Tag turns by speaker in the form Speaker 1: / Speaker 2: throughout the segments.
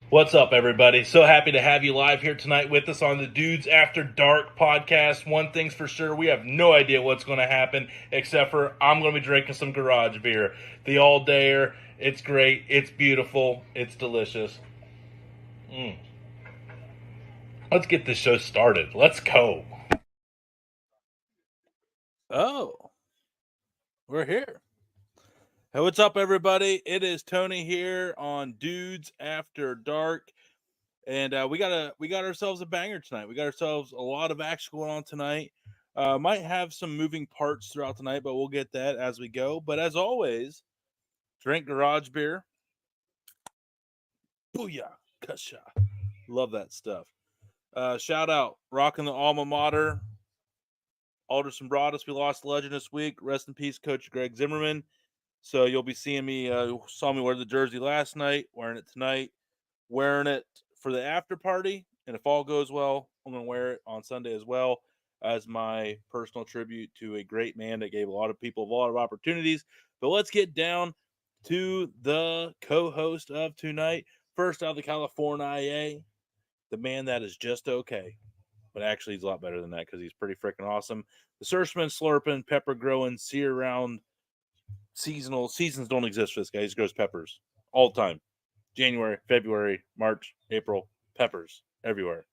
Speaker 1: What's up, everybody? So happy to have you live here tonight with us on the Dudes After Dark podcast. One thing's for sure, we have no idea what's going to happen, except for I'm going to be drinking some garage beer. The all-dayer, it's great, it's beautiful, it's delicious. Let's get this show started. Let's go.
Speaker 2: Oh, we're here. Hey, what's up, everybody? It is Tony here on Dudes After Dark, and we got ourselves a banger tonight. We got ourselves a lot of action going on tonight. Might have some moving parts throughout the night, but we'll get that as we go. But as always, drink garage beer. Booyah, kasha. Love that stuff. Shout out, rocking the alma mater. Alderson Broadus, we lost the legend this week. Rest in peace, Coach Greg Zimmerman. So you'll be seeing me, saw me wear the jersey last night, wearing it tonight, wearing it for the after party. And if all goes well, I'm going to wear it on Sunday as well as my personal tribute to a great man that gave a lot of people a lot of opportunities. But let's get down to the co-host of tonight. First out of the California, the man that is just okay. But actually, he's a lot better than that because he's pretty freaking awesome. The Surfman slurping, pepper growing, sear round, seasons don't exist for this guy. He grows peppers all the time. January, February, March, April, peppers everywhere.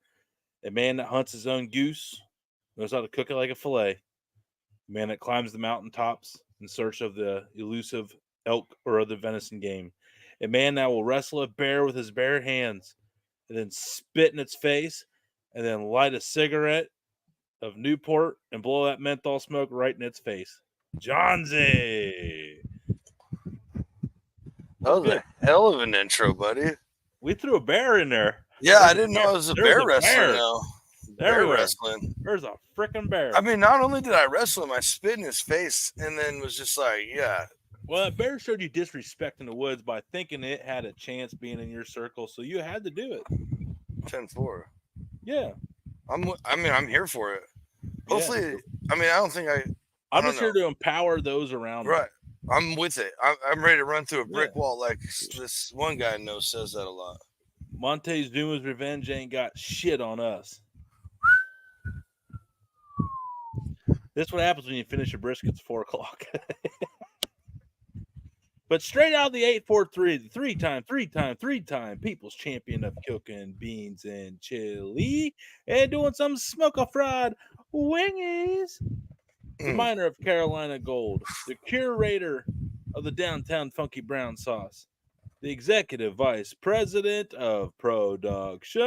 Speaker 2: A man that hunts his own goose, knows how to cook it like a fillet. A man that climbs the mountaintops in search of the elusive elk or other venison game. A man that will wrestle a bear with his bare hands and then spit in its face and then light a cigarette of Newport and blow that menthol smoke right in its face. Johnsy.
Speaker 3: That was a hell of an intro, buddy.
Speaker 2: We threw a bear in there.
Speaker 3: Yeah, I didn't know it was a bear wrestling now. Bear
Speaker 2: Everywhere.
Speaker 3: wrestling.
Speaker 2: There's a freaking bear.
Speaker 3: I mean, not only did I wrestle him, I spit in his face and then was just like, yeah.
Speaker 2: Well, that bear showed you disrespect in the woods by thinking it had a chance being in your circle, so you had to do it.
Speaker 3: 10-4.
Speaker 2: Yeah.
Speaker 3: I'm here for it. Hopefully, I don't think
Speaker 2: I'm just here to empower those around me.
Speaker 3: Right. I'm with it. I'm ready to run through a brick wall like this one guy I know says that a lot.
Speaker 2: Montezuma's revenge ain't got shit on us. This is what happens when you finish your briskets 4 o'clock. But straight out of the 843, the three-time people's champion of cooking beans and chili and doing some smoker fried wingies. The miner of Carolina Gold, the curator of the downtown funky brown sauce, the executive vice president of productions,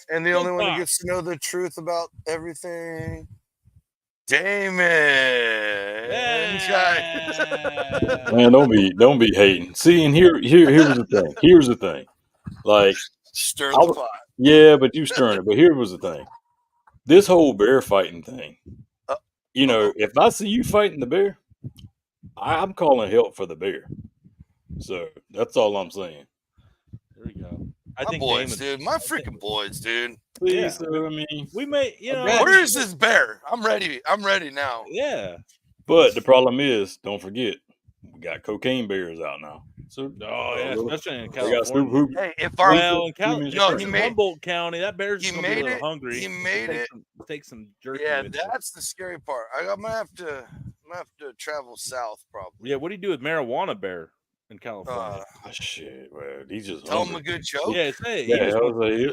Speaker 3: and the only one who gets to know the truth about everything, Damon.
Speaker 4: Man, don't be hating. See, and here's the thing. Here's the thing. Like,
Speaker 3: stir the pot.
Speaker 4: Yeah, but you stirring it. But here was the thing. This whole bear fighting thing. If I see you fighting the bear, I'm calling help for the bear. So that's all I'm saying.
Speaker 2: There we go.
Speaker 3: My boys, dude. My freaking boys, dude.
Speaker 4: Please, so, I mean,
Speaker 2: we may,
Speaker 3: where is this bear? I'm ready. I'm ready now.
Speaker 2: Yeah.
Speaker 4: But the problem is, don't forget, we got cocaine bears out now. So,
Speaker 2: especially in California.
Speaker 3: Hey, if
Speaker 2: in Humboldt County, that bear's gonna be a little hungry.
Speaker 3: He made it.
Speaker 2: Take some jerky.
Speaker 3: Yeah, that's the scary part. I'm gonna have to travel south, probably.
Speaker 2: Yeah, what do you do with marijuana bear in California?
Speaker 4: Shit, man, he's just
Speaker 3: tell
Speaker 4: hungry.
Speaker 3: him a good joke.
Speaker 2: Yeah,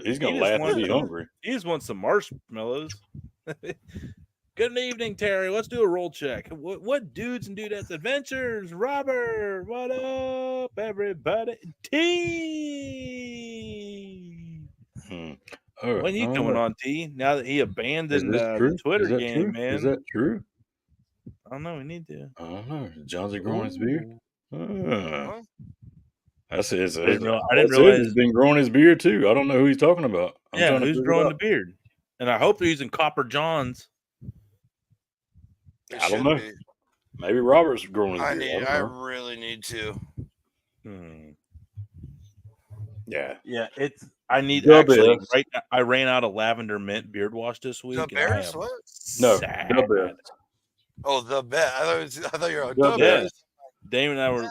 Speaker 4: he's gonna laugh and be hungry.
Speaker 2: He just wants some marshmallows. Good evening, Terry. Let's do a roll check. What dudes and dudettes adventures? Robert, what up, everybody? T. When you coming on, T? Now that he abandoned the Twitter game, man.
Speaker 4: Is that true?
Speaker 2: I don't know. We need to.
Speaker 4: I don't know. Is Johnson growing his beard? That's it.
Speaker 2: I didn't realize
Speaker 4: he's been growing his beard too. I don't know who he's talking about.
Speaker 2: Who's growing the beard? And I hope they're using Copper Johns.
Speaker 4: I don't know. Maybe Robert's growing his beard.
Speaker 3: I really need to.
Speaker 4: Yeah.
Speaker 2: Yeah, I need actually. Right, I ran out of lavender mint beard wash this week.
Speaker 3: The Bears? What?
Speaker 4: No, the Bears.
Speaker 3: Oh, the bet. I thought you were
Speaker 2: the Bears. Damon and I were,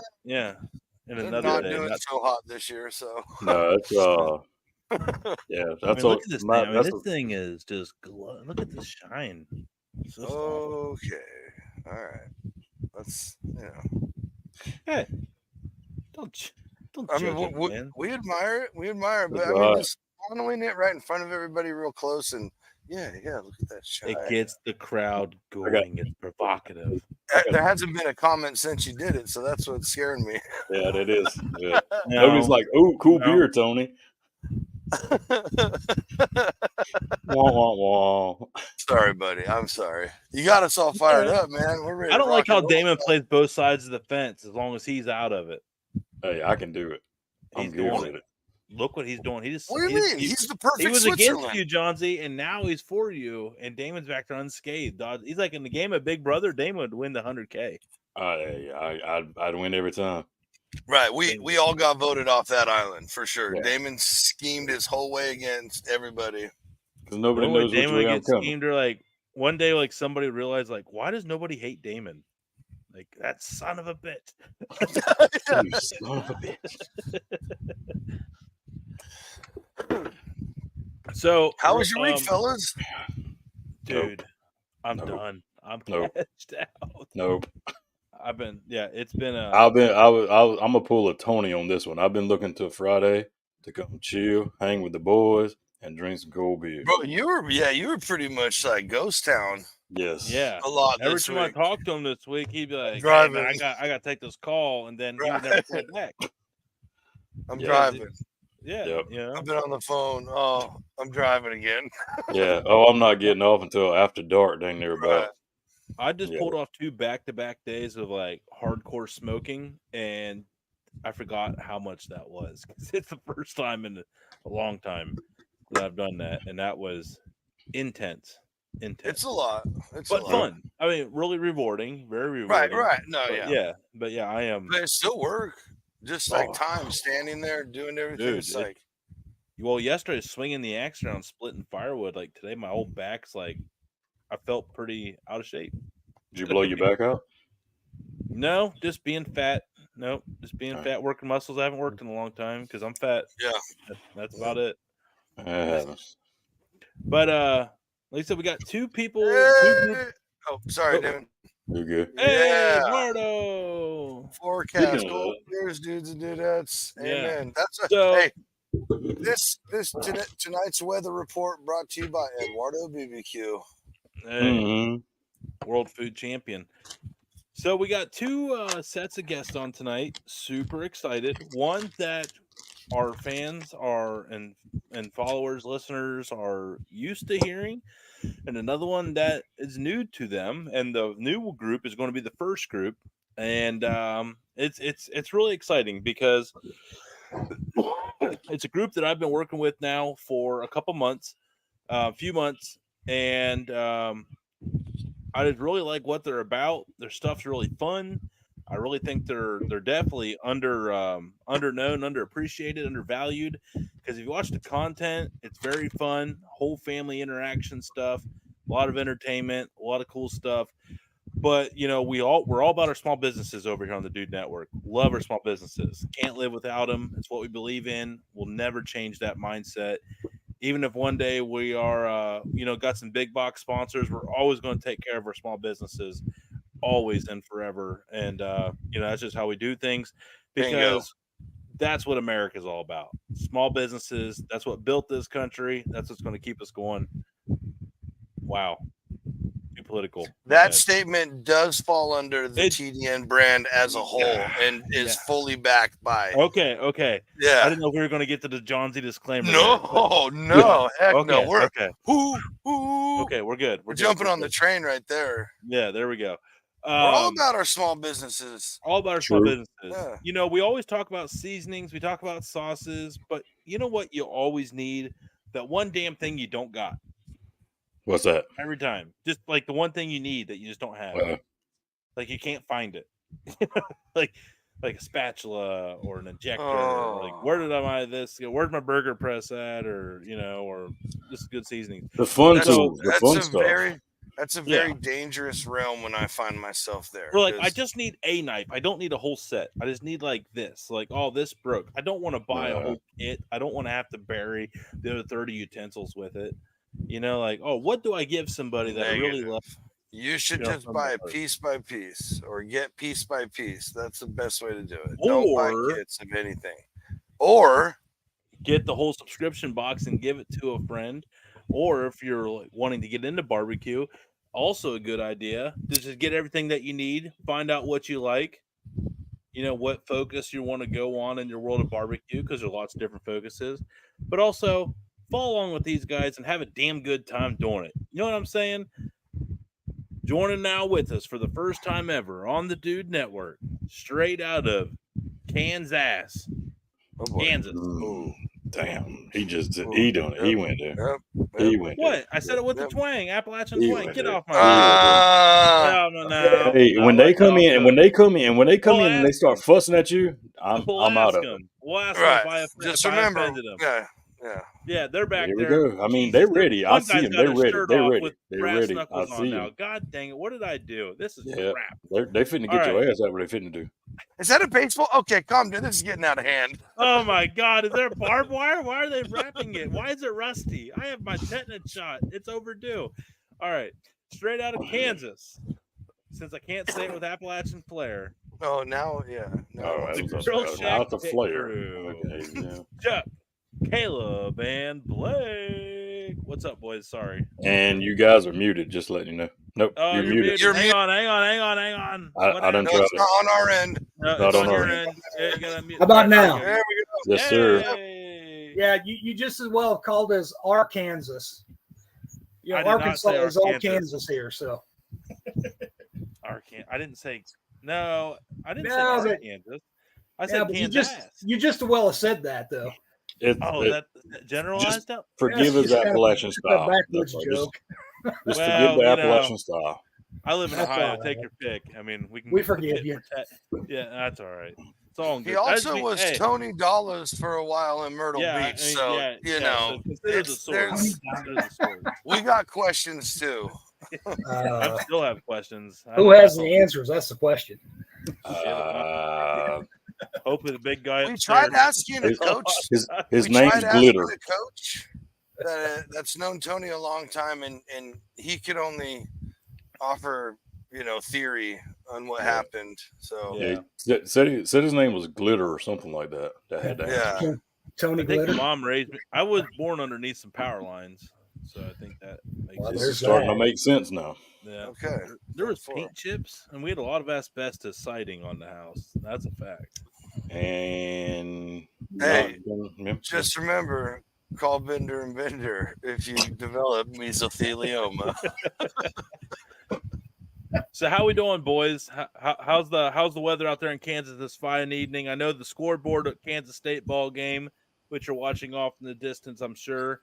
Speaker 2: in
Speaker 3: They're
Speaker 2: another
Speaker 3: not
Speaker 2: day.
Speaker 3: doing so hot this year, so
Speaker 4: No, it's yeah, that's
Speaker 2: look at this thing. I mean,
Speaker 4: that's
Speaker 2: this thing is just look at the shine. So
Speaker 3: okay. All right. Let's
Speaker 2: hey, don't
Speaker 3: I
Speaker 2: judge
Speaker 3: mean,
Speaker 2: it, man.
Speaker 3: we admire it. We admire it, but
Speaker 4: That's
Speaker 3: I mean,
Speaker 4: right.
Speaker 3: just following it right in front of everybody, real close, and yeah, look at that shine.
Speaker 2: It gets the crowd going. It's provocative.
Speaker 3: There hasn't been a comment since you did it, so that's what's scaring me.
Speaker 4: Yeah, that is. Yeah.
Speaker 2: No,
Speaker 4: Nobody's like, "Oh, cool
Speaker 2: no.
Speaker 4: beer, Tony." Wah wah wah.
Speaker 3: Sorry, buddy. I'm sorry. You got us all fired up, man. We're ready.
Speaker 2: I don't
Speaker 3: to
Speaker 2: like
Speaker 3: rock
Speaker 2: how
Speaker 3: and roll.
Speaker 2: Damon plays both sides of the fence as long as he's out of it.
Speaker 4: Hey, I can do it. I'm
Speaker 2: He's
Speaker 4: good
Speaker 2: doing
Speaker 4: with it.
Speaker 2: Look what he's doing. He just
Speaker 3: What do you mean? He's the perfect
Speaker 2: he was
Speaker 3: Switzerland.
Speaker 2: against you, Johnsy, and now he's for you. And Damon's back there unscathed. He's like in the game of Big Brother. Damon would win the 100K.
Speaker 4: I'd win every time.
Speaker 3: Right. We all got voted off that island for sure.
Speaker 4: Yeah.
Speaker 3: Damon schemed his whole way against everybody.
Speaker 4: Because nobody knows which way I'm coming.
Speaker 2: Schemed, or like one day, like somebody realized, like, why does nobody hate Damon? Like, that son of a bitch.
Speaker 4: You son of a bitch.
Speaker 2: So,
Speaker 3: how was your week, fellas?
Speaker 2: Dude, I'm done. I'm cashed out.
Speaker 4: Nope.
Speaker 2: It's been
Speaker 4: I'm gonna pull a Tony on this one. I've been looking to Friday to come chill, hang with the boys, and drink some cold beer.
Speaker 3: Bro, you were pretty much like ghost town.
Speaker 4: Yes.
Speaker 2: Yeah.
Speaker 3: A lot.
Speaker 2: Every
Speaker 3: this
Speaker 2: time
Speaker 3: week.
Speaker 2: I talk to him this week, he'd be like,
Speaker 3: driving.
Speaker 2: "Hey, man, I got to take this call," and then he would never call back.
Speaker 3: I'm driving.
Speaker 2: Yeah.
Speaker 4: Yep.
Speaker 2: You know?
Speaker 3: I've been on the phone. Oh, I'm driving again.
Speaker 4: Yeah. Oh, I'm not getting off until after dark. Dang near about.
Speaker 3: Right.
Speaker 2: I just pulled off 2 back-to-back days of like hardcore smoking, and I forgot how much that was. It's the first time in a long time that I've done that, and that was intense.
Speaker 3: It's a lot. It's
Speaker 2: but
Speaker 3: a lot.
Speaker 2: fun. I mean, really rewarding. Very rewarding.
Speaker 3: Right. No,
Speaker 2: but I am.
Speaker 3: But it's still work. Just like time standing there doing everything.
Speaker 2: Dude,
Speaker 3: it's like.
Speaker 2: Well, yesterday swinging the axe around, splitting firewood. Like today, my whole back's like, I felt pretty out of shape.
Speaker 4: Did you blow your back out?
Speaker 2: No, just being fat. Nope, just being fat. Working muscles. I haven't worked in a long time because I'm fat.
Speaker 3: Yeah,
Speaker 2: that's about it. But like I said, we got 2 people.
Speaker 3: Hey! Oh, sorry, dude.
Speaker 4: You good?
Speaker 2: Hey, Mardo.
Speaker 3: Forecast cold beers, dudes and dudettes. Amen.
Speaker 2: Hey.
Speaker 3: Tonight's weather report brought to you by Eduardo BBQ.
Speaker 2: Hey, World Food Champion. So we got 2 sets of guests on tonight. Super excited. One that our fans and followers, listeners are used to hearing, and another one that is new to them. And the new group is going to be the first group, and it's really exciting because it's a group that I've been working with now for a few months, and I just really like what they're about. Their stuff's really fun. I really think they're definitely underknown, underappreciated, undervalued. Because if you watch the content, it's very fun. Whole family interaction stuff, a lot of entertainment, a lot of cool stuff. But we're all about our small businesses over here on the Dude Network. Love our small businesses. Can't live without them. It's what we believe in. We'll never change that mindset. Even if one day we are, got some big box sponsors, we're always going to take care of our small businesses, always and forever. And, that's just how we do things, because that's what America is all about. Small businesses. That's what built this country. That's what's going to keep us going. Wow. Too political.
Speaker 3: That statement does fall under the TDN brand as a whole and is fully backed by.
Speaker 2: Okay.
Speaker 3: Yeah.
Speaker 2: I didn't know we were going to get to the John Z disclaimer.
Speaker 3: No. Heck no. We're
Speaker 2: Okay, we're good.
Speaker 3: We're jumping on the train right there.
Speaker 2: Yeah, there we go.
Speaker 3: We're all about our small businesses.
Speaker 2: All about our small businesses. Yeah. We always talk about seasonings. We talk about sauces. But you know what you always need? That one damn thing you don't got.
Speaker 4: What's that?
Speaker 2: Every time. Just like the one thing you need that you just don't have. Like you can't find it. like a spatula or an injector. Like, where did I buy this? Where's my burger press at? Or, or just good seasoning.
Speaker 4: The fun stuff.
Speaker 3: That's a very dangerous realm when I find myself there.
Speaker 2: Or like, I just need a knife. I don't need a whole set. I just need like this. Like, oh, this broke. I don't want to buy a whole kit. I don't want to have to bury the other 30 utensils with it. You know, like, oh, what do I give somebody that I really love?
Speaker 3: You should just buy piece by piece or get piece by piece. That's the best way to do it.
Speaker 2: Or,
Speaker 3: don't buy kits of anything. Or
Speaker 2: get the whole subscription box and give it to a friend. Or if you're like wanting to get into barbecue, also a good idea. Just get everything that you need. Find out what you like. You know, what focus you want to go on in your world of barbecue, because there's lots of different focuses. But also follow along with these guys and have a damn good time doing it. You know what I'm saying? Joining now with us for the first time ever on the Dude Network, straight out of Kansas. Kansas.
Speaker 4: Oh, damn. He done it. He went there. He went
Speaker 2: what?
Speaker 4: there.
Speaker 2: I said it with the twang, Appalachian twang. Get off my no.
Speaker 4: Hey, when they come in and they start fussing at you, I'm out of it.
Speaker 2: We'll ask them
Speaker 3: just remember.
Speaker 2: Yeah, they're back
Speaker 4: there.
Speaker 2: There
Speaker 4: we go. I mean, they're ready. I see them. They're ready. They're ready. I see them.
Speaker 2: God dang it! What did I do? This is crap.
Speaker 4: They finna get your ass out. What they finna do?
Speaker 3: Is that a baseball? Okay, calm down. This is getting out of hand.
Speaker 2: Oh my God! Is there barbed wire? Why are they wrapping it? Why is it rusty? I have my tetanus shot. It's overdue. All right, straight out of Kansas. Since I can't say it with Appalachian flair.
Speaker 3: Oh, now, yeah.
Speaker 4: No,
Speaker 2: Grill Shak
Speaker 4: out the flair.
Speaker 2: Okay, yeah. Chuck, Caleb, and Blake. What's up, boys? Sorry.
Speaker 4: And you guys are muted. Just letting you know. Nope, you're muted.
Speaker 2: Hang on.
Speaker 4: I don't try
Speaker 3: it's not on our end.
Speaker 2: No,
Speaker 4: not on
Speaker 2: your
Speaker 4: end.
Speaker 2: How
Speaker 5: about now?
Speaker 3: There we go.
Speaker 4: Yes, sir.
Speaker 5: Yeah, you just as well called as Arkansas. Yeah, Arkansas is all Kansas here, so.
Speaker 2: I didn't say no. I didn't say Arkansas. I said Kansas.
Speaker 5: You just as well have said that though.
Speaker 2: That generalized out.
Speaker 4: Forgive his Appalachian style.
Speaker 5: Backwards joke.
Speaker 4: Just forgive the Appalachian style.
Speaker 2: I live in Ohio. Take your pick. I mean, we
Speaker 5: forgive you.
Speaker 2: Yeah, that's all right. It's all good.
Speaker 3: He also was Tony Dollars for a while in Myrtle Beach, so you know, we got questions too.
Speaker 2: I still have questions.
Speaker 5: Who has the answers? That's the question.
Speaker 2: Hopefully, the big guy.
Speaker 3: We tried asking a coach.
Speaker 4: His name's Glitter.
Speaker 3: A coach that's known Tony a long time, and he could only offer theory on what happened. So
Speaker 4: said his name was Glitter or something like that. That had to
Speaker 5: Tony
Speaker 2: I think
Speaker 5: Glitter.
Speaker 2: Mom raised me. I was born underneath some power lines, so I think that makes sense.
Speaker 4: It's starting to make sense now.
Speaker 2: Yeah.
Speaker 3: Okay.
Speaker 2: There was paint chips, and we had a lot of asbestos siding on the house. That's a fact.
Speaker 4: And
Speaker 3: hey, just remember, call Bender and Bender if you develop mesothelioma.
Speaker 2: So how we doing, boys? How's the weather out there in Kansas this fine evening? I know the scoreboard at Kansas State ball game, which you're watching off in the distance, I'm sure.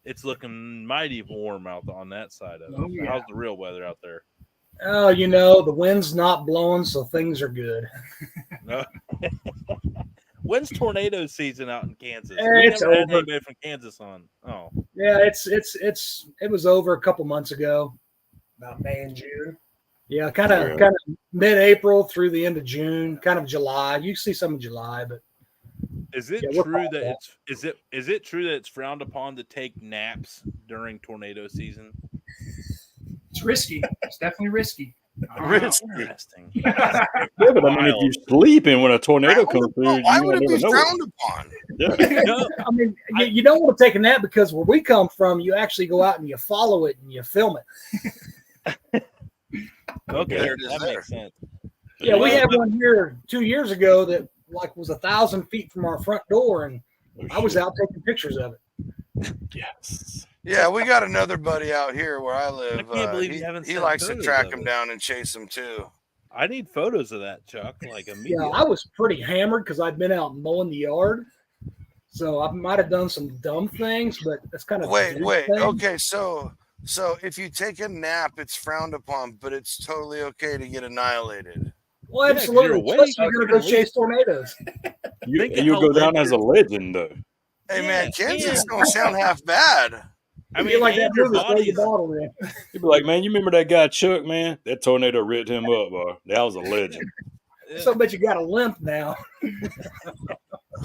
Speaker 2: It's looking mighty warm out on that side of it.
Speaker 5: Oh, yeah.
Speaker 2: How's the real weather out there?
Speaker 5: Oh, the wind's not blowing, so things are good.
Speaker 2: No. When's tornado season out in Kansas?
Speaker 5: It's
Speaker 2: never had
Speaker 5: over.
Speaker 2: anybody from Kansas on. Oh,
Speaker 5: yeah, it was over a couple months ago, about May and June. Yeah, kind of mid-April through the end of June, kind of July. You see some in July, but
Speaker 2: is it true that is it true that it's frowned upon to take naps during tornado season?
Speaker 6: It's risky. It's definitely risky.
Speaker 2: Interesting.
Speaker 4: Yeah, but I mean, if you're sleeping when a tornado comes through,
Speaker 3: why would it be frowned upon?
Speaker 5: Yeah. I mean, you don't want to take a nap because where we come from, you actually go out and you follow it and you film it.
Speaker 2: Okay, that makes sense.
Speaker 5: Yeah, we had one here 2 years ago that was 1,000 feet from our front door, and I was out taking pictures of it.
Speaker 4: Yes.
Speaker 3: Yeah, we got another buddy out here where I live.
Speaker 2: I can't believe you haven't
Speaker 3: he
Speaker 2: sent
Speaker 3: likes to
Speaker 2: photos
Speaker 3: track
Speaker 2: of
Speaker 3: him
Speaker 2: it.
Speaker 3: down and chase him too.
Speaker 2: I need photos of that, Chuck. Like immediately.
Speaker 5: Yeah, I was pretty hammered because I'd been out mowing the yard, so I might have done some dumb things, but that's kind of
Speaker 3: wait. Okay, so if you take a nap, it's frowned upon, but it's totally okay to get annihilated.
Speaker 5: Well,
Speaker 2: Yeah,
Speaker 5: absolutely.
Speaker 2: if you're
Speaker 5: Plus,
Speaker 2: awake,
Speaker 5: you're going to go chase tornadoes.
Speaker 4: You'll go down as a legend, though.
Speaker 3: Hey, man,
Speaker 2: Yeah,
Speaker 3: Kansas don't sound half bad.
Speaker 2: I
Speaker 5: Be
Speaker 2: mean,
Speaker 5: like that
Speaker 2: and your
Speaker 5: movie, throw your
Speaker 2: body's
Speaker 5: bottle in.
Speaker 4: He'd be like, man, you remember that guy Chuck, man? That tornado ripped him up, bro. That was a legend.
Speaker 5: So, but you got a limp now.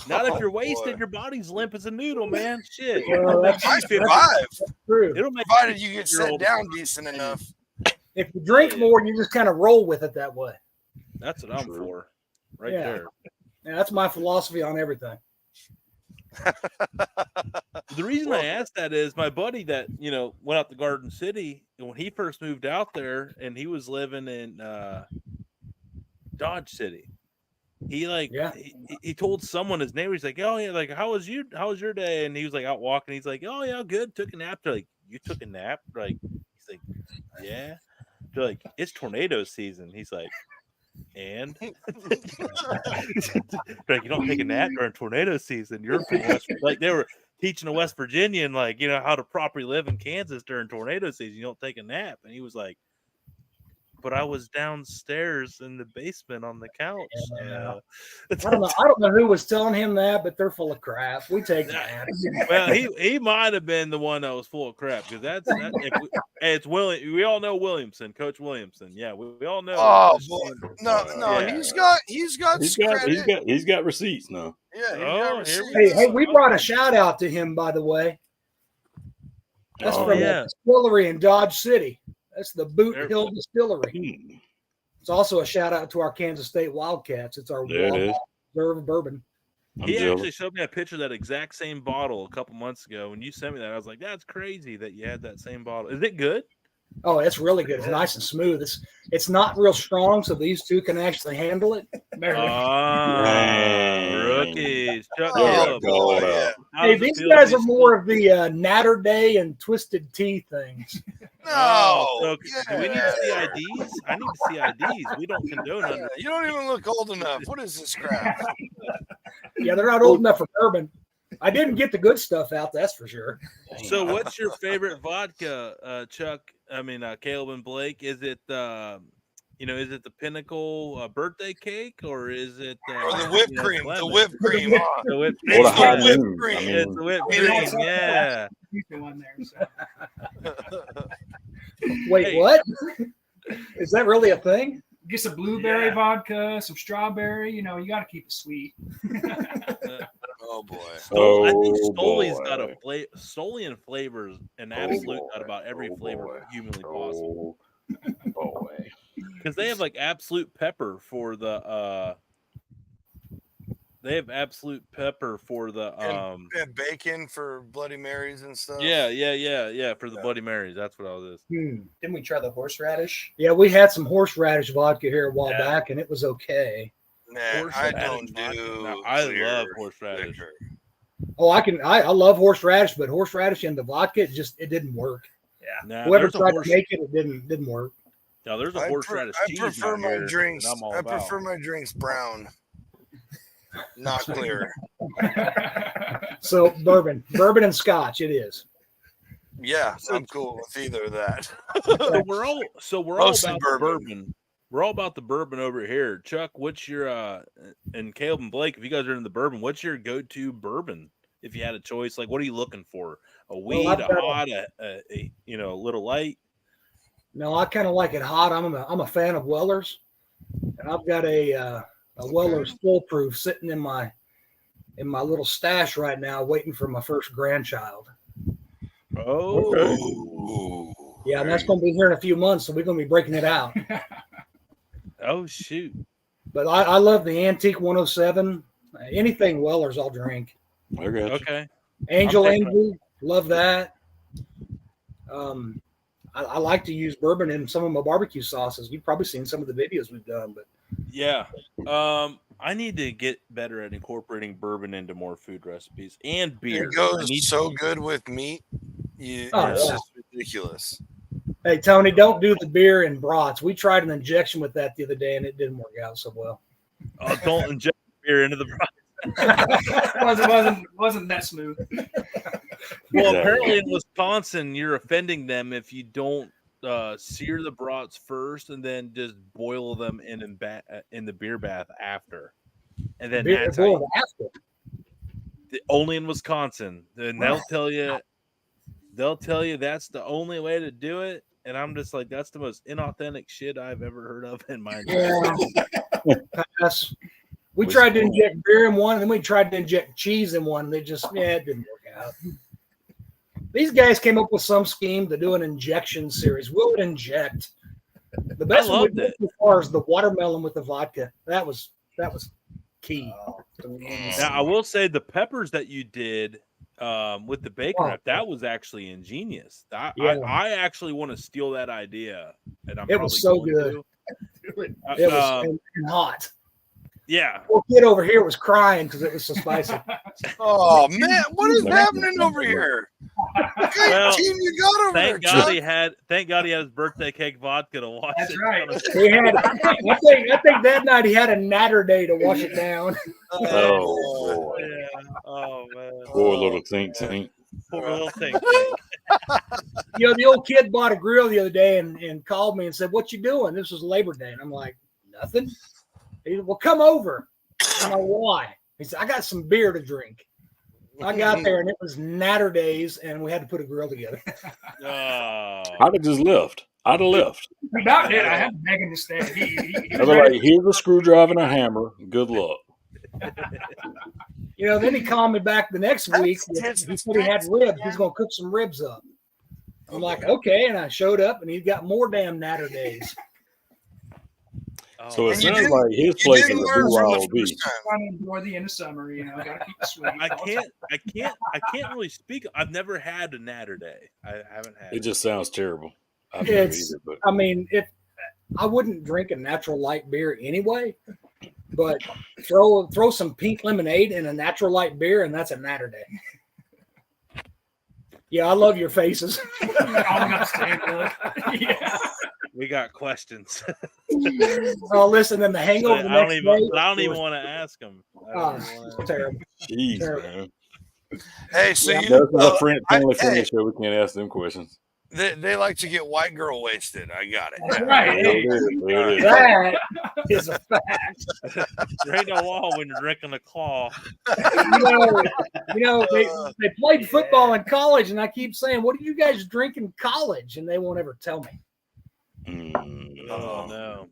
Speaker 2: Not if you're
Speaker 3: boy.
Speaker 2: wasted, your body's limp as a noodle, man. Shit.
Speaker 5: Well,
Speaker 3: Might survive,
Speaker 5: True.
Speaker 2: It'll make
Speaker 3: provided you get set
Speaker 2: year-old-
Speaker 3: down decent enough.
Speaker 5: If you drink
Speaker 2: Yeah.
Speaker 5: more, you just kind of roll with it that way.
Speaker 2: That's what I'm
Speaker 4: True.
Speaker 2: for. Right
Speaker 5: Yeah.
Speaker 2: there.
Speaker 5: Yeah, that's my philosophy on everything.
Speaker 2: The reason I asked that is my buddy that, went out to Garden City, and when he first moved out there and he was living in Dodge City, he
Speaker 5: Yeah.
Speaker 2: he told someone his neighbor, he's like, oh yeah, like how was your day? And he was like out walking, he's like, oh yeah, good, took a nap. They're like, you took a nap? Like, he's like, yeah. They're like, it's tornado season. He's like, and like, you don't take a nap during tornado season. You're from like they were teaching a West Virginian, like, how to properly live in Kansas during tornado season. You don't take a nap. And he was like, but I was downstairs in the basement on the couch.
Speaker 5: I don't know who was telling him that, but they're full of crap. We take naps.
Speaker 2: Well, he might have been the one that was full of crap, because it's William. We all know Williamson, Coach Williamson. Yeah, we all know.
Speaker 3: Oh boy. No,
Speaker 2: Yeah.
Speaker 3: he's got credit.
Speaker 4: He's got receipts now.
Speaker 3: Yeah, he's
Speaker 2: Oh,
Speaker 3: got
Speaker 2: here we
Speaker 3: receipts.
Speaker 5: Hey, we brought a shout out to him, by the way. That's from
Speaker 2: yeah.
Speaker 5: the distillery in Dodge City. That's the Boot
Speaker 2: There-
Speaker 5: Hill Distillery.
Speaker 4: Hmm.
Speaker 5: It's also a shout out to our Kansas State Wildcats. It's our
Speaker 4: There it is.
Speaker 5: Reserve bourbon.
Speaker 4: I'm
Speaker 2: He
Speaker 4: jealous.
Speaker 2: actually showed me a picture of that exact same bottle a couple months ago. When you sent me that, I was like, that's crazy that you had that same bottle. Is it good?
Speaker 5: Oh, it's really good. It's nice and smooth. It's not real strong, so these two can actually handle it.
Speaker 2: Ah, rookies. Chuck
Speaker 3: Oh,
Speaker 2: Caleb.
Speaker 3: boy,
Speaker 4: God,
Speaker 3: yeah.
Speaker 2: How
Speaker 5: Hey,
Speaker 2: does it
Speaker 5: these
Speaker 2: feel to
Speaker 5: guys
Speaker 2: be
Speaker 5: are more of the Natter Day and Twisted Tea things.
Speaker 2: Oh,
Speaker 3: No.
Speaker 2: so do we need CIDs? I need CIDs. We don't condone
Speaker 3: Yeah,
Speaker 2: under.
Speaker 3: you don't even look old enough. What is this crap?
Speaker 5: Yeah, they're not old enough for bourbon. I didn't get the good stuff out, that's for sure.
Speaker 2: So, what's your favorite vodka, Chuck? I mean, Caleb and Blake. Is it is it the Pinnacle birthday cake, or is it
Speaker 3: Or the whipped cream. The
Speaker 2: Clement?
Speaker 3: whipped cream. Huh?
Speaker 2: The whipped
Speaker 4: Or the
Speaker 3: It's
Speaker 4: high
Speaker 3: the whipped
Speaker 4: noon.
Speaker 3: cream.
Speaker 4: I mean,
Speaker 2: It's the whipped
Speaker 3: I mean,
Speaker 2: cream.
Speaker 3: it's-
Speaker 2: Yeah.
Speaker 6: On there, so.
Speaker 5: Wait,
Speaker 2: Hey.
Speaker 5: what? Is that really a thing?
Speaker 6: Get some blueberry
Speaker 2: Yeah.
Speaker 6: vodka, some strawberry. You got to keep it sweet.
Speaker 3: Oh boy.
Speaker 2: I think
Speaker 4: Oh,
Speaker 2: Stoli's got a
Speaker 4: boy.
Speaker 2: Stolian flavors and
Speaker 4: Oh,
Speaker 2: absolute
Speaker 4: boy.
Speaker 2: got about every
Speaker 4: Oh,
Speaker 2: flavor
Speaker 4: boy.
Speaker 2: humanly possible.
Speaker 4: Oh, boy.
Speaker 2: Because they have like absolute pepper for the they have absolute pepper for the
Speaker 3: And bacon for Bloody Marys and stuff.
Speaker 2: yeah for the
Speaker 3: Yeah.
Speaker 2: Bloody Marys. That's what I was.
Speaker 6: Didn't we try the horseradish?
Speaker 5: Yeah, we had some horseradish vodka here a while
Speaker 2: Yeah.
Speaker 5: back, and it was okay.
Speaker 3: Nah, I
Speaker 2: Horseradish
Speaker 3: don't
Speaker 2: vodka.
Speaker 3: do.
Speaker 2: Now, I
Speaker 3: clear
Speaker 2: love horseradish.
Speaker 3: liquor.
Speaker 5: Oh, I love horseradish, but horseradish and the vodka, it didn't work.
Speaker 2: Now
Speaker 5: Whoever
Speaker 2: there's a
Speaker 5: tried
Speaker 2: horse.
Speaker 5: to make it didn't work.
Speaker 2: Now there's a horseradish
Speaker 3: I
Speaker 2: cheese.
Speaker 3: prefer
Speaker 2: out
Speaker 3: my
Speaker 2: here
Speaker 3: drinks.
Speaker 2: that I'm all
Speaker 3: I
Speaker 2: about.
Speaker 3: prefer my drinks brown, not clear.
Speaker 5: So bourbon and scotch, it is.
Speaker 3: Yeah, I'm cool with either of that.
Speaker 2: So we're all
Speaker 3: Mostly
Speaker 2: about
Speaker 3: bourbon.
Speaker 2: the bourbon. We're all about the bourbon over here. Chuck, what's your and Caleb and Blake, if you guys are into the bourbon, what's your go-to bourbon? If you had a choice, like what are you looking for? A weed,
Speaker 5: I've
Speaker 2: a
Speaker 5: got
Speaker 2: hot, a little light?
Speaker 5: No, I kind of like it hot. I'm a fan of Weller's, and I've got a Weller's full proof sitting in my little stash right now, waiting for my first grandchild.
Speaker 2: Oh,
Speaker 3: Ooh,
Speaker 5: Yeah, and that's going to be here in a few months, so we're going to be breaking it out.
Speaker 2: oh shoot.
Speaker 5: But I love the Antique 107. Anything Weller's, I'll drink.
Speaker 4: I got you.
Speaker 2: Okay.
Speaker 5: Angel
Speaker 2: I'm taking
Speaker 5: Envy, love that. I like to use bourbon in some of my barbecue sauces. You've probably seen some of the videos we've done, but
Speaker 2: Yeah. I need to get better at incorporating bourbon into more food recipes and beer.
Speaker 3: it goes
Speaker 2: I need
Speaker 3: so
Speaker 2: to-
Speaker 3: good with meat.
Speaker 5: Oh,
Speaker 3: It's
Speaker 5: yeah.
Speaker 3: just ridiculous.
Speaker 5: hey, Tony, don't do the beer and brats. We tried an injection with that the other day, and it didn't work out so well.
Speaker 2: Don't inject beer into the broth.
Speaker 6: wasn't that smooth.
Speaker 2: Well,
Speaker 4: Exactly.
Speaker 2: apparently in Wisconsin, you're offending them if you don't sear the brats first and then just boil them in the beer bath after. And then
Speaker 5: Beer,
Speaker 2: that's how you,
Speaker 5: boiled after.
Speaker 2: only in Wisconsin. And they'll tell you they'll tell you that's the only way to do it, and I'm just like, that's the most inauthentic shit I've ever heard of in my entire life.
Speaker 5: Pass. We tried to inject beer in one, and then we tried to inject cheese in one. And it didn't work out. These guys came up with some scheme to do an injection series. Will it inject? The best one we did so far is the watermelon with the vodka. That was key.
Speaker 2: Now I will say the peppers that you did with the bacon wrap, that was actually ingenious. I actually want to steal that idea, and
Speaker 5: it was so good. It was and hot.
Speaker 2: Yeah.
Speaker 5: Poor kid over here was crying because it was so spicy.
Speaker 3: Oh man, what is happening over here? What kind of team you got over there?
Speaker 2: Thank God he had his birthday cake vodka to wash
Speaker 6: That's
Speaker 2: it.
Speaker 6: right.
Speaker 5: He had, I think that night he had a natter day to wash it down.
Speaker 4: Oh boy.
Speaker 2: Yeah. Oh man.
Speaker 4: Poor little tink.
Speaker 2: Poor little tink.
Speaker 5: You know, the old kid bought a grill the other day and called me and said, "What you doing?" This was Labor Day, and I'm like, "Nothing." He said, "Well, come over." I'm like, "Why?" He said, "I got some beer to drink." I got there and it was natter days, and we had to put a grill together.
Speaker 4: I'd have just left. I'd have left.
Speaker 6: About it, I had to beg him to stay.
Speaker 4: I'd be like, "Here's a screwdriver and a hammer. Good luck."
Speaker 5: You know, then he called me back the next week. He said he had ribs. He's going to cook some ribs up. I'm like, okay. And I showed up, and he's got more damn natter days.
Speaker 4: So it sounds like his place is a BYOB.
Speaker 6: I enjoy the end of summer, you know. Gotta keep it sweet.
Speaker 2: I can't really speak. I've never had a natter day. I haven't had.
Speaker 4: It just sounds terrible.
Speaker 5: I mean, I wouldn't drink a natural light beer anyway, but throw some pink lemonade in a natural light beer, and that's a natter day. Yeah, I love your faces.
Speaker 6: Yeah.
Speaker 2: We got questions.
Speaker 5: Oh, listen, and the hangover.
Speaker 2: I don't even want to ask them.
Speaker 5: Terrible.
Speaker 4: Jeez,
Speaker 5: terrible.
Speaker 4: man.
Speaker 3: Hey, so
Speaker 4: that's not a family friendly show. We can't ask them questions.
Speaker 3: They like to get white girl wasted. I got it.
Speaker 6: That's right.
Speaker 5: That is a fact.
Speaker 2: There ain't no law when you're drinking a claw.
Speaker 5: You know, they played football in college, and I keep saying, "What do you guys drink in college?" And they won't ever tell me.
Speaker 2: Oh no.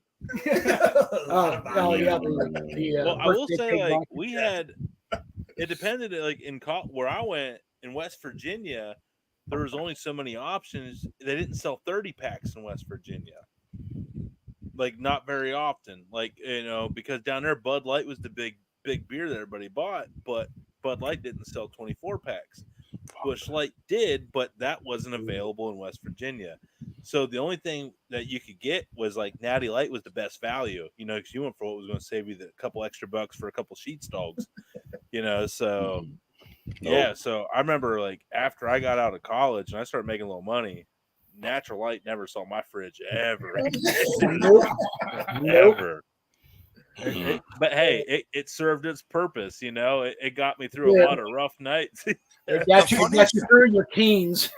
Speaker 5: Oh yeah.
Speaker 2: Well, I will say, like, we had. It depended, like where I went in West Virginia. There was only so many options. They didn't sell 30 packs in West Virginia. Like, not very often. Like, you know, because down there Bud Light was the big beer that everybody bought, but Bud Light didn't sell 24 packs. Busch Light did, but that wasn't available in West Virginia. So the only thing that you could get was like Natty Light was the best value, you know, because you went for what was going to save you the couple extra bucks for a couple Sheets dogs, you know. So yeah, so I remember, like, after I got out of college and I started making a little money, Natural Light never saw my fridge ever. Ever. But hey, it served its purpose, you know. It got me through a lot of rough nights.
Speaker 5: It got you through your teens.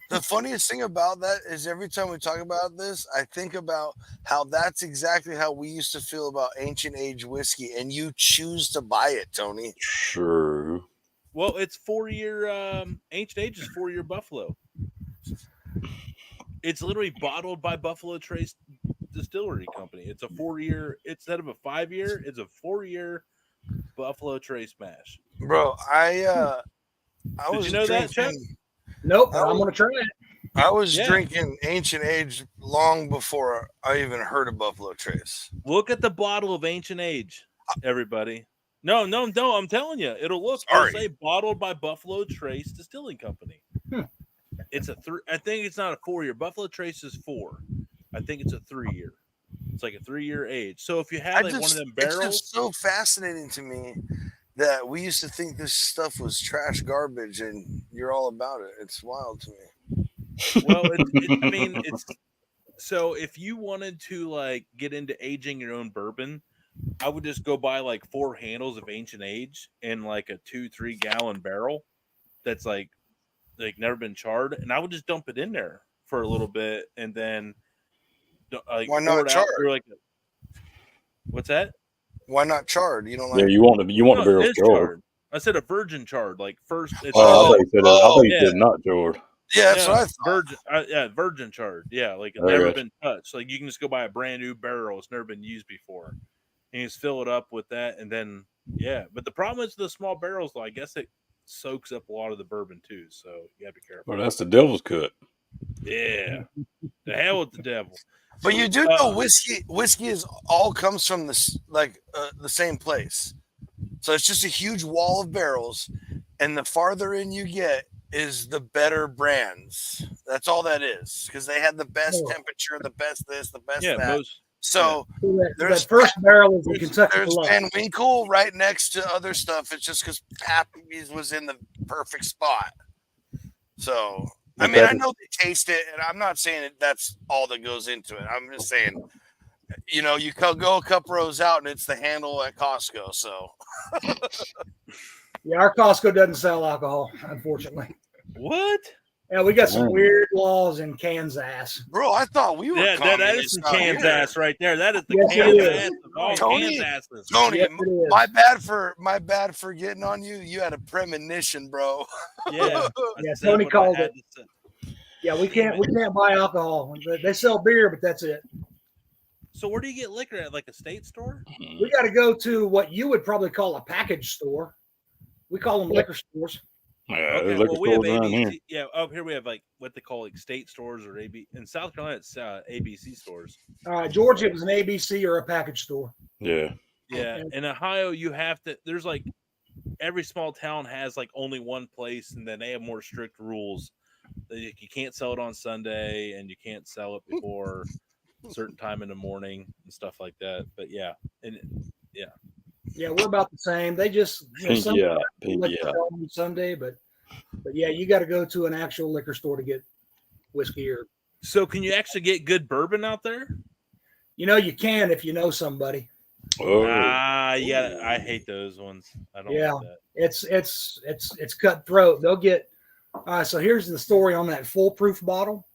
Speaker 3: The funniest thing about that is every time we talk about this, I think about how that's exactly how we used to feel about ancient age whiskey, and you choose to buy it, Tony.
Speaker 4: True.
Speaker 2: Well, it's 4-year Ancient Age is 4-year Buffalo. It's literally bottled by Buffalo Trace Distillery Company. It's a 4-year, instead of a 5-year, it's a 4-year Buffalo Trace mash.
Speaker 3: Bro, I
Speaker 2: Did you know that, Chuck?
Speaker 5: Nope, I'm gonna try it.
Speaker 3: I was drinking Ancient Age long before I even heard of Buffalo Trace.
Speaker 2: Look at the bottle of Ancient Age, everybody. No, I'm telling you, it'll say bottled by Buffalo Trace Distilling Company. It's I think it's not a 4-year. Buffalo Trace is 4. I think it's a 3-year. It's like a 3-year age. So if you have one of them barrels,
Speaker 3: it's just so fascinating to me that we used to think this stuff was trash garbage, and you're all about it. It's wild to me.
Speaker 2: Well, I mean, it's so if you wanted to, like, get into aging your own bourbon, I would just go buy like 4 handles of Ancient Age in like a 2-3 gallon barrel that's like never been charred, and I would just dump it in there for a little bit, and then like,
Speaker 3: why not charred?
Speaker 2: Like, what's that?
Speaker 3: Why not charred? You don't like?
Speaker 4: Yeah, you want the barrel charred.
Speaker 2: I said a virgin charred, like first.
Speaker 4: I thought you said not charred.
Speaker 3: Yeah, that's what I thought.
Speaker 2: Virgin charred. Yeah, like it's
Speaker 4: Oh,
Speaker 2: never
Speaker 4: gosh.
Speaker 2: been touched. Like you can just go buy a brand new barrel. It's never been used before. And you just fill it up with that, and then But the problem is the small barrels, though. I guess it soaks up a lot of the bourbon too. So you gotta be careful.
Speaker 4: Well, that's the devil's cut.
Speaker 2: Yeah, the hell with the devil.
Speaker 3: But you do know whiskey is all comes from this the same place. So it's just a huge wall of barrels, and the farther in you get is the better brands. That's all that is, because they had the best temperature, the best this, the best that. So
Speaker 5: that first barrel is in Kentucky.
Speaker 3: There's Van Winkle right next to other stuff. It's just because Pappy's was in the perfect spot. So I mean, I know they taste it, and I'm not saying that's all that goes into it. I'm just saying, you go a couple rows out, and it's the handle at Costco. So
Speaker 5: yeah, our Costco doesn't sell alcohol, unfortunately.
Speaker 2: What?
Speaker 5: Yeah, we got some weird laws in Kansas.
Speaker 3: Bro, I thought we were.
Speaker 2: Yeah, that is some Kansas right there. That is the
Speaker 5: Kansas
Speaker 2: of all Kansases.
Speaker 3: Tony, yes, my bad for getting on you. You had a premonition, bro.
Speaker 2: Yeah,
Speaker 5: Tony called it. Yeah, we can't buy alcohol. They sell beer, but that's it.
Speaker 2: So where do you get liquor at? Like a state store?
Speaker 5: We got to go to what you would probably call a package store. We call them liquor stores.
Speaker 4: Yeah,
Speaker 2: okay, well, we have ABC. Yeah, up here we have like what they call like state stores or AB. In South Carolina, it's ABC stores.
Speaker 5: Georgia, it was an ABC or a package store.
Speaker 4: Yeah.
Speaker 2: Yeah. In Ohio, you have to. There's like every small town has like only one place, and then they have more strict rules. You can't sell it on Sunday, and you can't sell it before a certain time in the morning and stuff like that. But yeah,
Speaker 5: Yeah, we're about the same. They just on Sunday, but yeah, you got to go to an actual liquor store to get whiskey. Or
Speaker 2: so, can you actually get good bourbon out there?
Speaker 5: You can if you know somebody.
Speaker 2: Yeah, I hate those ones. I don't.
Speaker 5: Yeah,
Speaker 2: like that.
Speaker 5: It's cutthroat. They'll get. So here's the story on that foolproof bottle.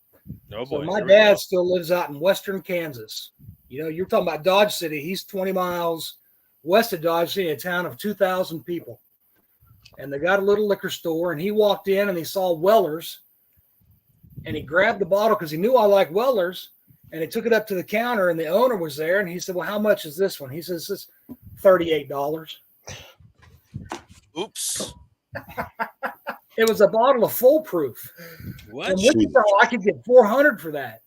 Speaker 2: Oh boy,
Speaker 5: so my dad still lives out in western Kansas. You're talking about Dodge City. He's 20 miles west of Dodge City, a town of 2,000 people. And they got a little liquor store, and he walked in and he saw Weller's, and he grabbed the bottle because he knew I like Weller's, and he took it up to the counter, and the owner was there, and he said, well, how much is this one? He says, it's $38.
Speaker 3: Oops.
Speaker 5: It was a bottle of foolproof.
Speaker 2: What?
Speaker 5: And Wichita, I could get $400 for that.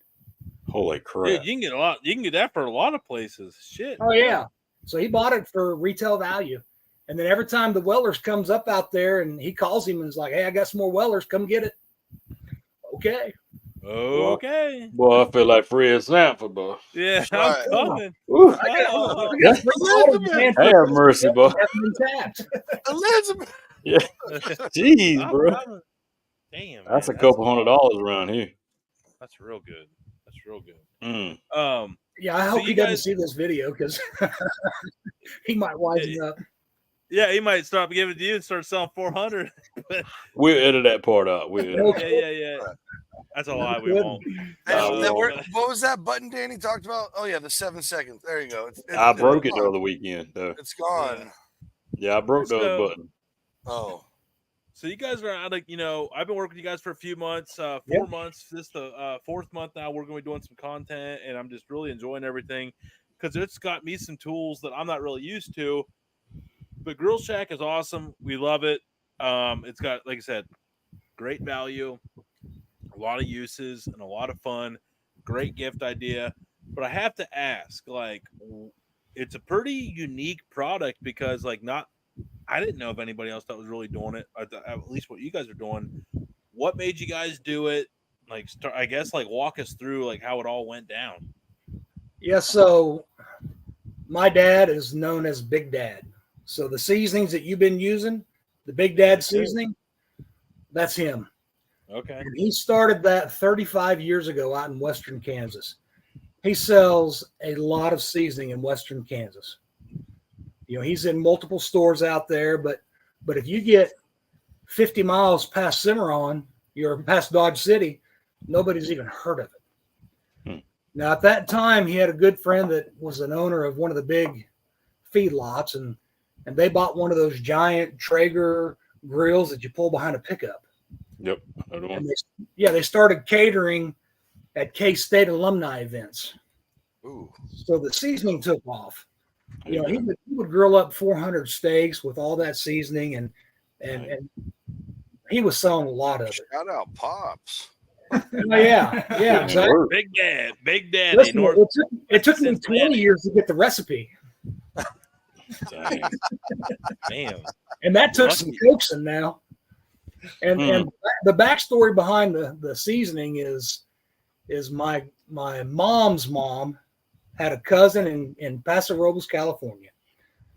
Speaker 4: Holy crap.
Speaker 2: Dude, you can get a lot. You can get that for a lot of places. Shit.
Speaker 5: Oh, yeah. So he bought it for retail value. And then every time the Weller's comes up out there and he calls him and is like, hey, I got some more Weller's, come get it. Okay.
Speaker 2: Okay.
Speaker 4: Boy, I feel like Fred Sanford, boy.
Speaker 2: Yeah, I'm coming.
Speaker 4: Have mercy, boy.
Speaker 3: Elizabeth.
Speaker 4: Yeah. Jeez, bro.
Speaker 2: Damn.
Speaker 4: That's a couple $100 around here.
Speaker 2: That's real good. That's real good.
Speaker 5: Yeah, I hope he doesn't see this video because he might wisen up.
Speaker 2: Yeah, he might stop giving to you and start selling 400.
Speaker 4: We'll edit that part out.
Speaker 2: Yeah. That's a lie. We won't.
Speaker 3: What was that button Danny talked about? Oh yeah, the 7 seconds. There you go.
Speaker 4: I broke it the other weekend, though.
Speaker 3: It's gone.
Speaker 4: Yeah, I broke the other button.
Speaker 3: Oh.
Speaker 2: So you guys are like, I've been working with you guys for a few months, 4 months. This is the fourth month now. We're going to be doing some content, and I'm just really enjoying everything because it's got me some tools that I'm not really used to. But Grill Shak is awesome. We love it. It's got, like I said, great value, a lot of uses, and a lot of fun. Great gift idea. But I have to ask, it's a pretty unique product because, I didn't know of anybody else that was really doing it, at least what you guys are doing. What made you guys do it? Walk us through, how it all went down.
Speaker 5: Yeah, so my dad is known as Big Dad. So the seasonings that you've been using, the Big Dad seasoning, that's him.
Speaker 2: Okay.
Speaker 5: And he started that 35 years ago out in western Kansas. He sells a lot of seasoning in western Kansas. He's in multiple stores out there, but if you get 50 miles past Cimarron, you're past Dodge City, nobody's even heard of it. Now, at that time, he had a good friend that was an owner of one of the big feedlots, and they bought one of those giant Traeger grills that you pull behind a pickup.
Speaker 4: Yep. Another one.
Speaker 5: And they started catering at K-State alumni events.
Speaker 3: Ooh.
Speaker 5: So the seasoning took off. You know,
Speaker 4: Yeah.
Speaker 5: he would grill up 400 steaks with all that seasoning, and he was selling a lot of it.
Speaker 3: Shout out Pops.
Speaker 5: Oh, yeah, exactly.
Speaker 4: Work.
Speaker 2: Big Daddy.
Speaker 5: Listen, it took me 20 years to get the recipe,
Speaker 4: Dang.
Speaker 2: Man.
Speaker 5: and that took some coaxing now. And the backstory behind the seasoning is my mom's mom had a cousin in Paso Robles, California.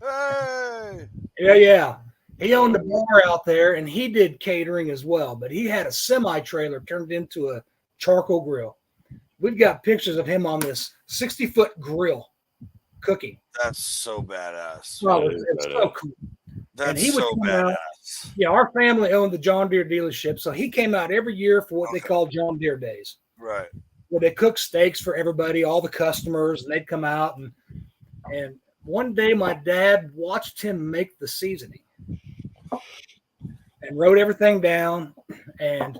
Speaker 3: Hey.
Speaker 5: Yeah. He owned a bar out there, and he did catering as well. But he had a semi-trailer turned into a charcoal grill. We've got pictures of him on this 60-foot grill cooking.
Speaker 3: That's so badass.
Speaker 5: Oh, it's so cool.
Speaker 3: That's so badass.
Speaker 5: Yeah, our family owned the John Deere dealership, so he came out every year for what they call John Deere Days.
Speaker 3: Right.
Speaker 5: Where they cook steaks for everybody, all the customers, and they'd come out. And one day my dad watched him make the seasoning and wrote everything down, and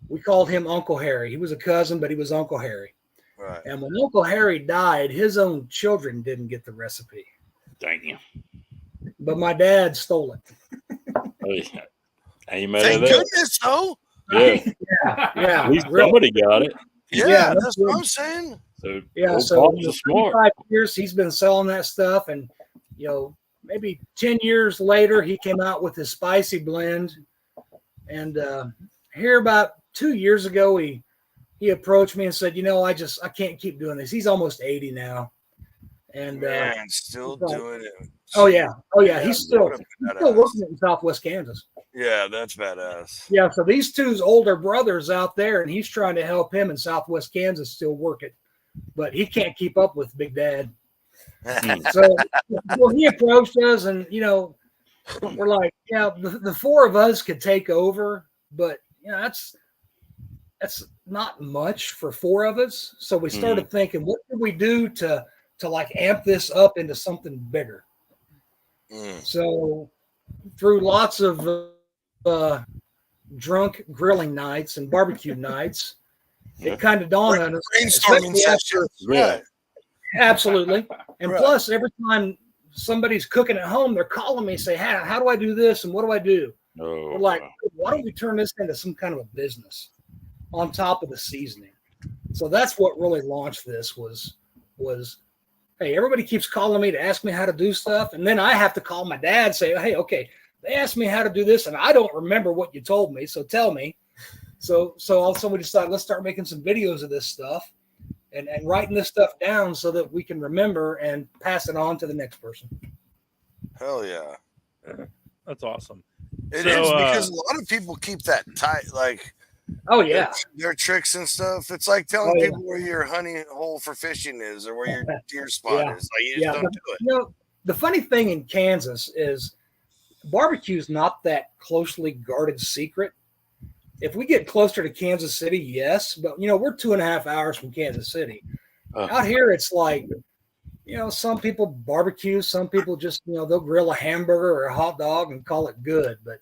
Speaker 5: we called him Uncle Harry. He was a cousin, but he was Uncle Harry.
Speaker 3: Right.
Speaker 5: And when Uncle Harry died, his own children didn't get the recipe.
Speaker 4: Dang.
Speaker 5: But my dad stole it.
Speaker 4: Ain't mad
Speaker 3: Thank
Speaker 4: at that.
Speaker 3: goodness, though.
Speaker 4: Yeah.
Speaker 5: Yeah.
Speaker 4: At least somebody got it.
Speaker 3: Yeah, that's what I'm saying.
Speaker 4: So,
Speaker 5: Yeah,
Speaker 4: old
Speaker 5: so
Speaker 4: Pops is smart.
Speaker 5: 25 years he's been selling that stuff, and maybe 10 years later he came out with his spicy blend. And here about 2 years ago he approached me and said, I can't keep doing this. He's almost 80 now. And
Speaker 3: man, still doing it.
Speaker 5: Oh yeah. He's still working in Southwest Kansas.
Speaker 3: Yeah, that's badass.
Speaker 5: Yeah, so these two's older brothers out there, and he's trying to help him in Southwest Kansas still work it, but he can't keep up with Big Dad. So he approached us, and we're like, the four of us could take over, but that's not much for four of us. So we started thinking, what can we do to like amp this up into something bigger? So through lots of drunk grilling nights and barbecue nights, it kind of dawned on us.
Speaker 3: Brainstorming sessions.
Speaker 4: Yeah.
Speaker 5: Absolutely. And plus, every time somebody's cooking at home, they're calling me, say, how do I do this? And what do I do? We're like, why don't we turn this into some kind of a business on top of the seasoning? So that's what really launched this was, hey, everybody keeps calling me to ask me how to do stuff. And then I have to call my dad and say, hey, okay, they asked me how to do this, and I don't remember what you told me, so tell me. So also we decided, let's start making some videos of this stuff and writing this stuff down so that we can remember and pass it on to the next person.
Speaker 3: Hell yeah.
Speaker 2: That's awesome.
Speaker 3: It is because a lot of people keep that tight, like their tricks and stuff. It's like telling people where your honey hole for fishing is or where your deer spot is. Like you just don't do it.
Speaker 5: The funny thing in Kansas is barbecue is not that closely guarded secret. If we get closer to Kansas City, yes, but we're 2.5 hours from Kansas City. Out here, it's like, some people barbecue, some people just, they'll grill a hamburger or a hot dog and call it good. But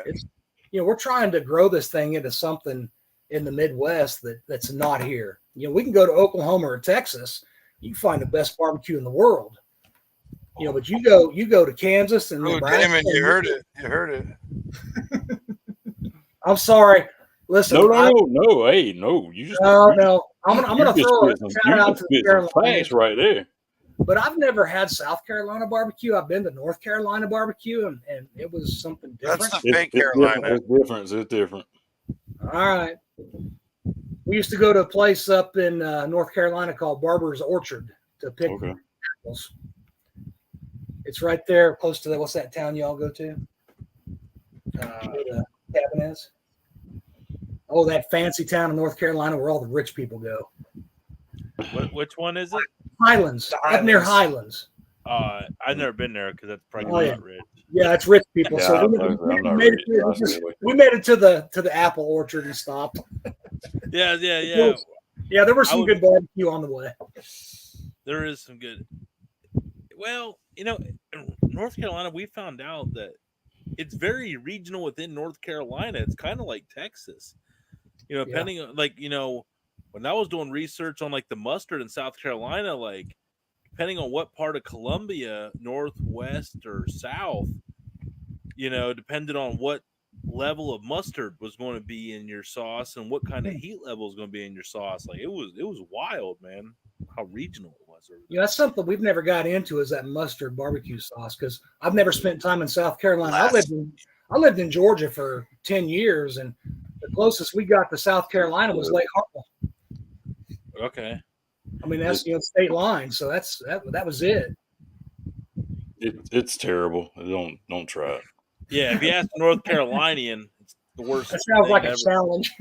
Speaker 5: it's, we're trying to grow this thing into something in the Midwest that's not here. We can go to Oklahoma or Texas, you can find the best barbecue in the world. But you go to Kansas and Nebraska.
Speaker 3: Damn it, you heard it. You heard it.
Speaker 5: I'm sorry. Listen.
Speaker 4: No. Hey, no. You just
Speaker 5: no. I'm gonna throw a shout out to the Carolinas
Speaker 4: right there.
Speaker 5: But I've never had South Carolina barbecue. I've been to North Carolina barbecue, and it was something different.
Speaker 3: That's the fake Carolina.
Speaker 4: It's different.
Speaker 5: All right. We used to go to a place up in North Carolina called Barber's Orchard to pick apples. It's right there close to what's that town y'all go to? The cabin is. Oh, that fancy town in North Carolina where all the rich people go.
Speaker 2: Which one is it?
Speaker 5: Highlands. Up near Highlands.
Speaker 2: I've never been there because that's probably not rich.
Speaker 5: Yeah, it's rich people. So we made it to the apple orchard and stopped.
Speaker 2: Yeah.
Speaker 5: Yeah, there was some good barbecue on the way.
Speaker 2: There is some good. Well, in North Carolina, we found out that it's very regional within North Carolina. It's kind of like Texas, depending on when I was doing research on like the mustard in South Carolina, like depending on what part of Columbia, northwest or south, depended on what level of mustard was going to be in your sauce and what kind of heat level is going to be in your sauce. Like it was wild, man, how regional it was.
Speaker 5: That's something we've never got into, is that mustard barbecue sauce, because I've never spent time in South Carolina. I lived in Georgia for 10 years, and the closest we got to South Carolina was Lake Hartwell.
Speaker 2: Okay.
Speaker 5: I mean, that's state line, so that was it.
Speaker 4: It's terrible. Don't try it.
Speaker 2: Yeah, if you ask North Carolinian, it's the worst.
Speaker 5: That sounds like
Speaker 2: ever.
Speaker 5: a challenge.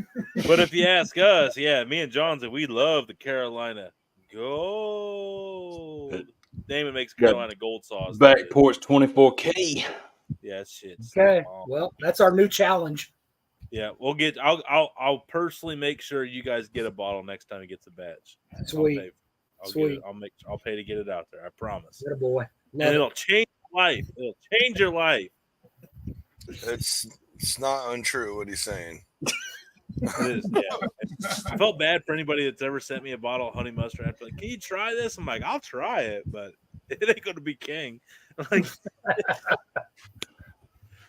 Speaker 2: But if you ask us, me and John said we love the Carolina Gold. Damon makes Carolina Gold sauce.
Speaker 4: Back porch 24K.
Speaker 2: Yeah, shit.
Speaker 5: Okay, well, that's our new challenge.
Speaker 2: Yeah, we'll get. I'll personally make sure you guys get a bottle next time it gets a batch.
Speaker 5: Sweet.
Speaker 2: I'll pay to get it out there. I promise.
Speaker 5: Good boy.
Speaker 2: And it'll change your life. It'll change your life.
Speaker 3: It's not untrue what he's saying.
Speaker 2: It is, yeah. I felt bad for anybody that's ever sent me a bottle of honey mustard. I'd be like, "Can you try this?" I'm like, "I'll try it, but it ain't going to be king." Like,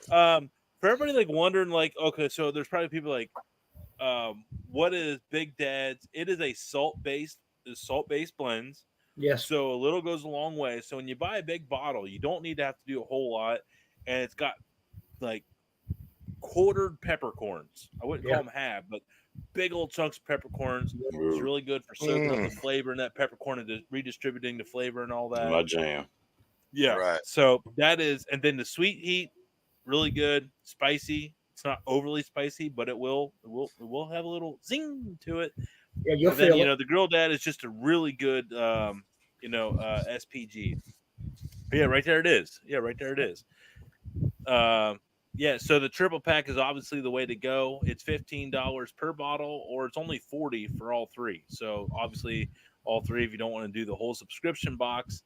Speaker 2: for everybody like wondering, like, okay, so there's probably people like, what is Big Dad's? It is a salt-based blends.
Speaker 5: Yes.
Speaker 2: So a little goes a long way. So when you buy a big bottle, you don't need to have to do a whole lot, and it's got like quartered peppercorns. I wouldn't call them half, but big old chunks of peppercorns. It's really good for soaking up the flavor and that peppercorn and redistributing the flavor and all that.
Speaker 4: My jam.
Speaker 2: Yeah.
Speaker 3: Right.
Speaker 2: So that is, and then the sweet heat, really good, spicy. It's not overly spicy, but it will have a little zing to it.
Speaker 5: Yeah, you'll
Speaker 2: and then,
Speaker 5: feel it.
Speaker 2: The Grill Dad is just a really good, SPG. But yeah, right there it is. So the triple pack is obviously the way to go. It's $15 per bottle, or it's only $40 for all three. So obviously, all three, if you don't want to do the whole subscription box.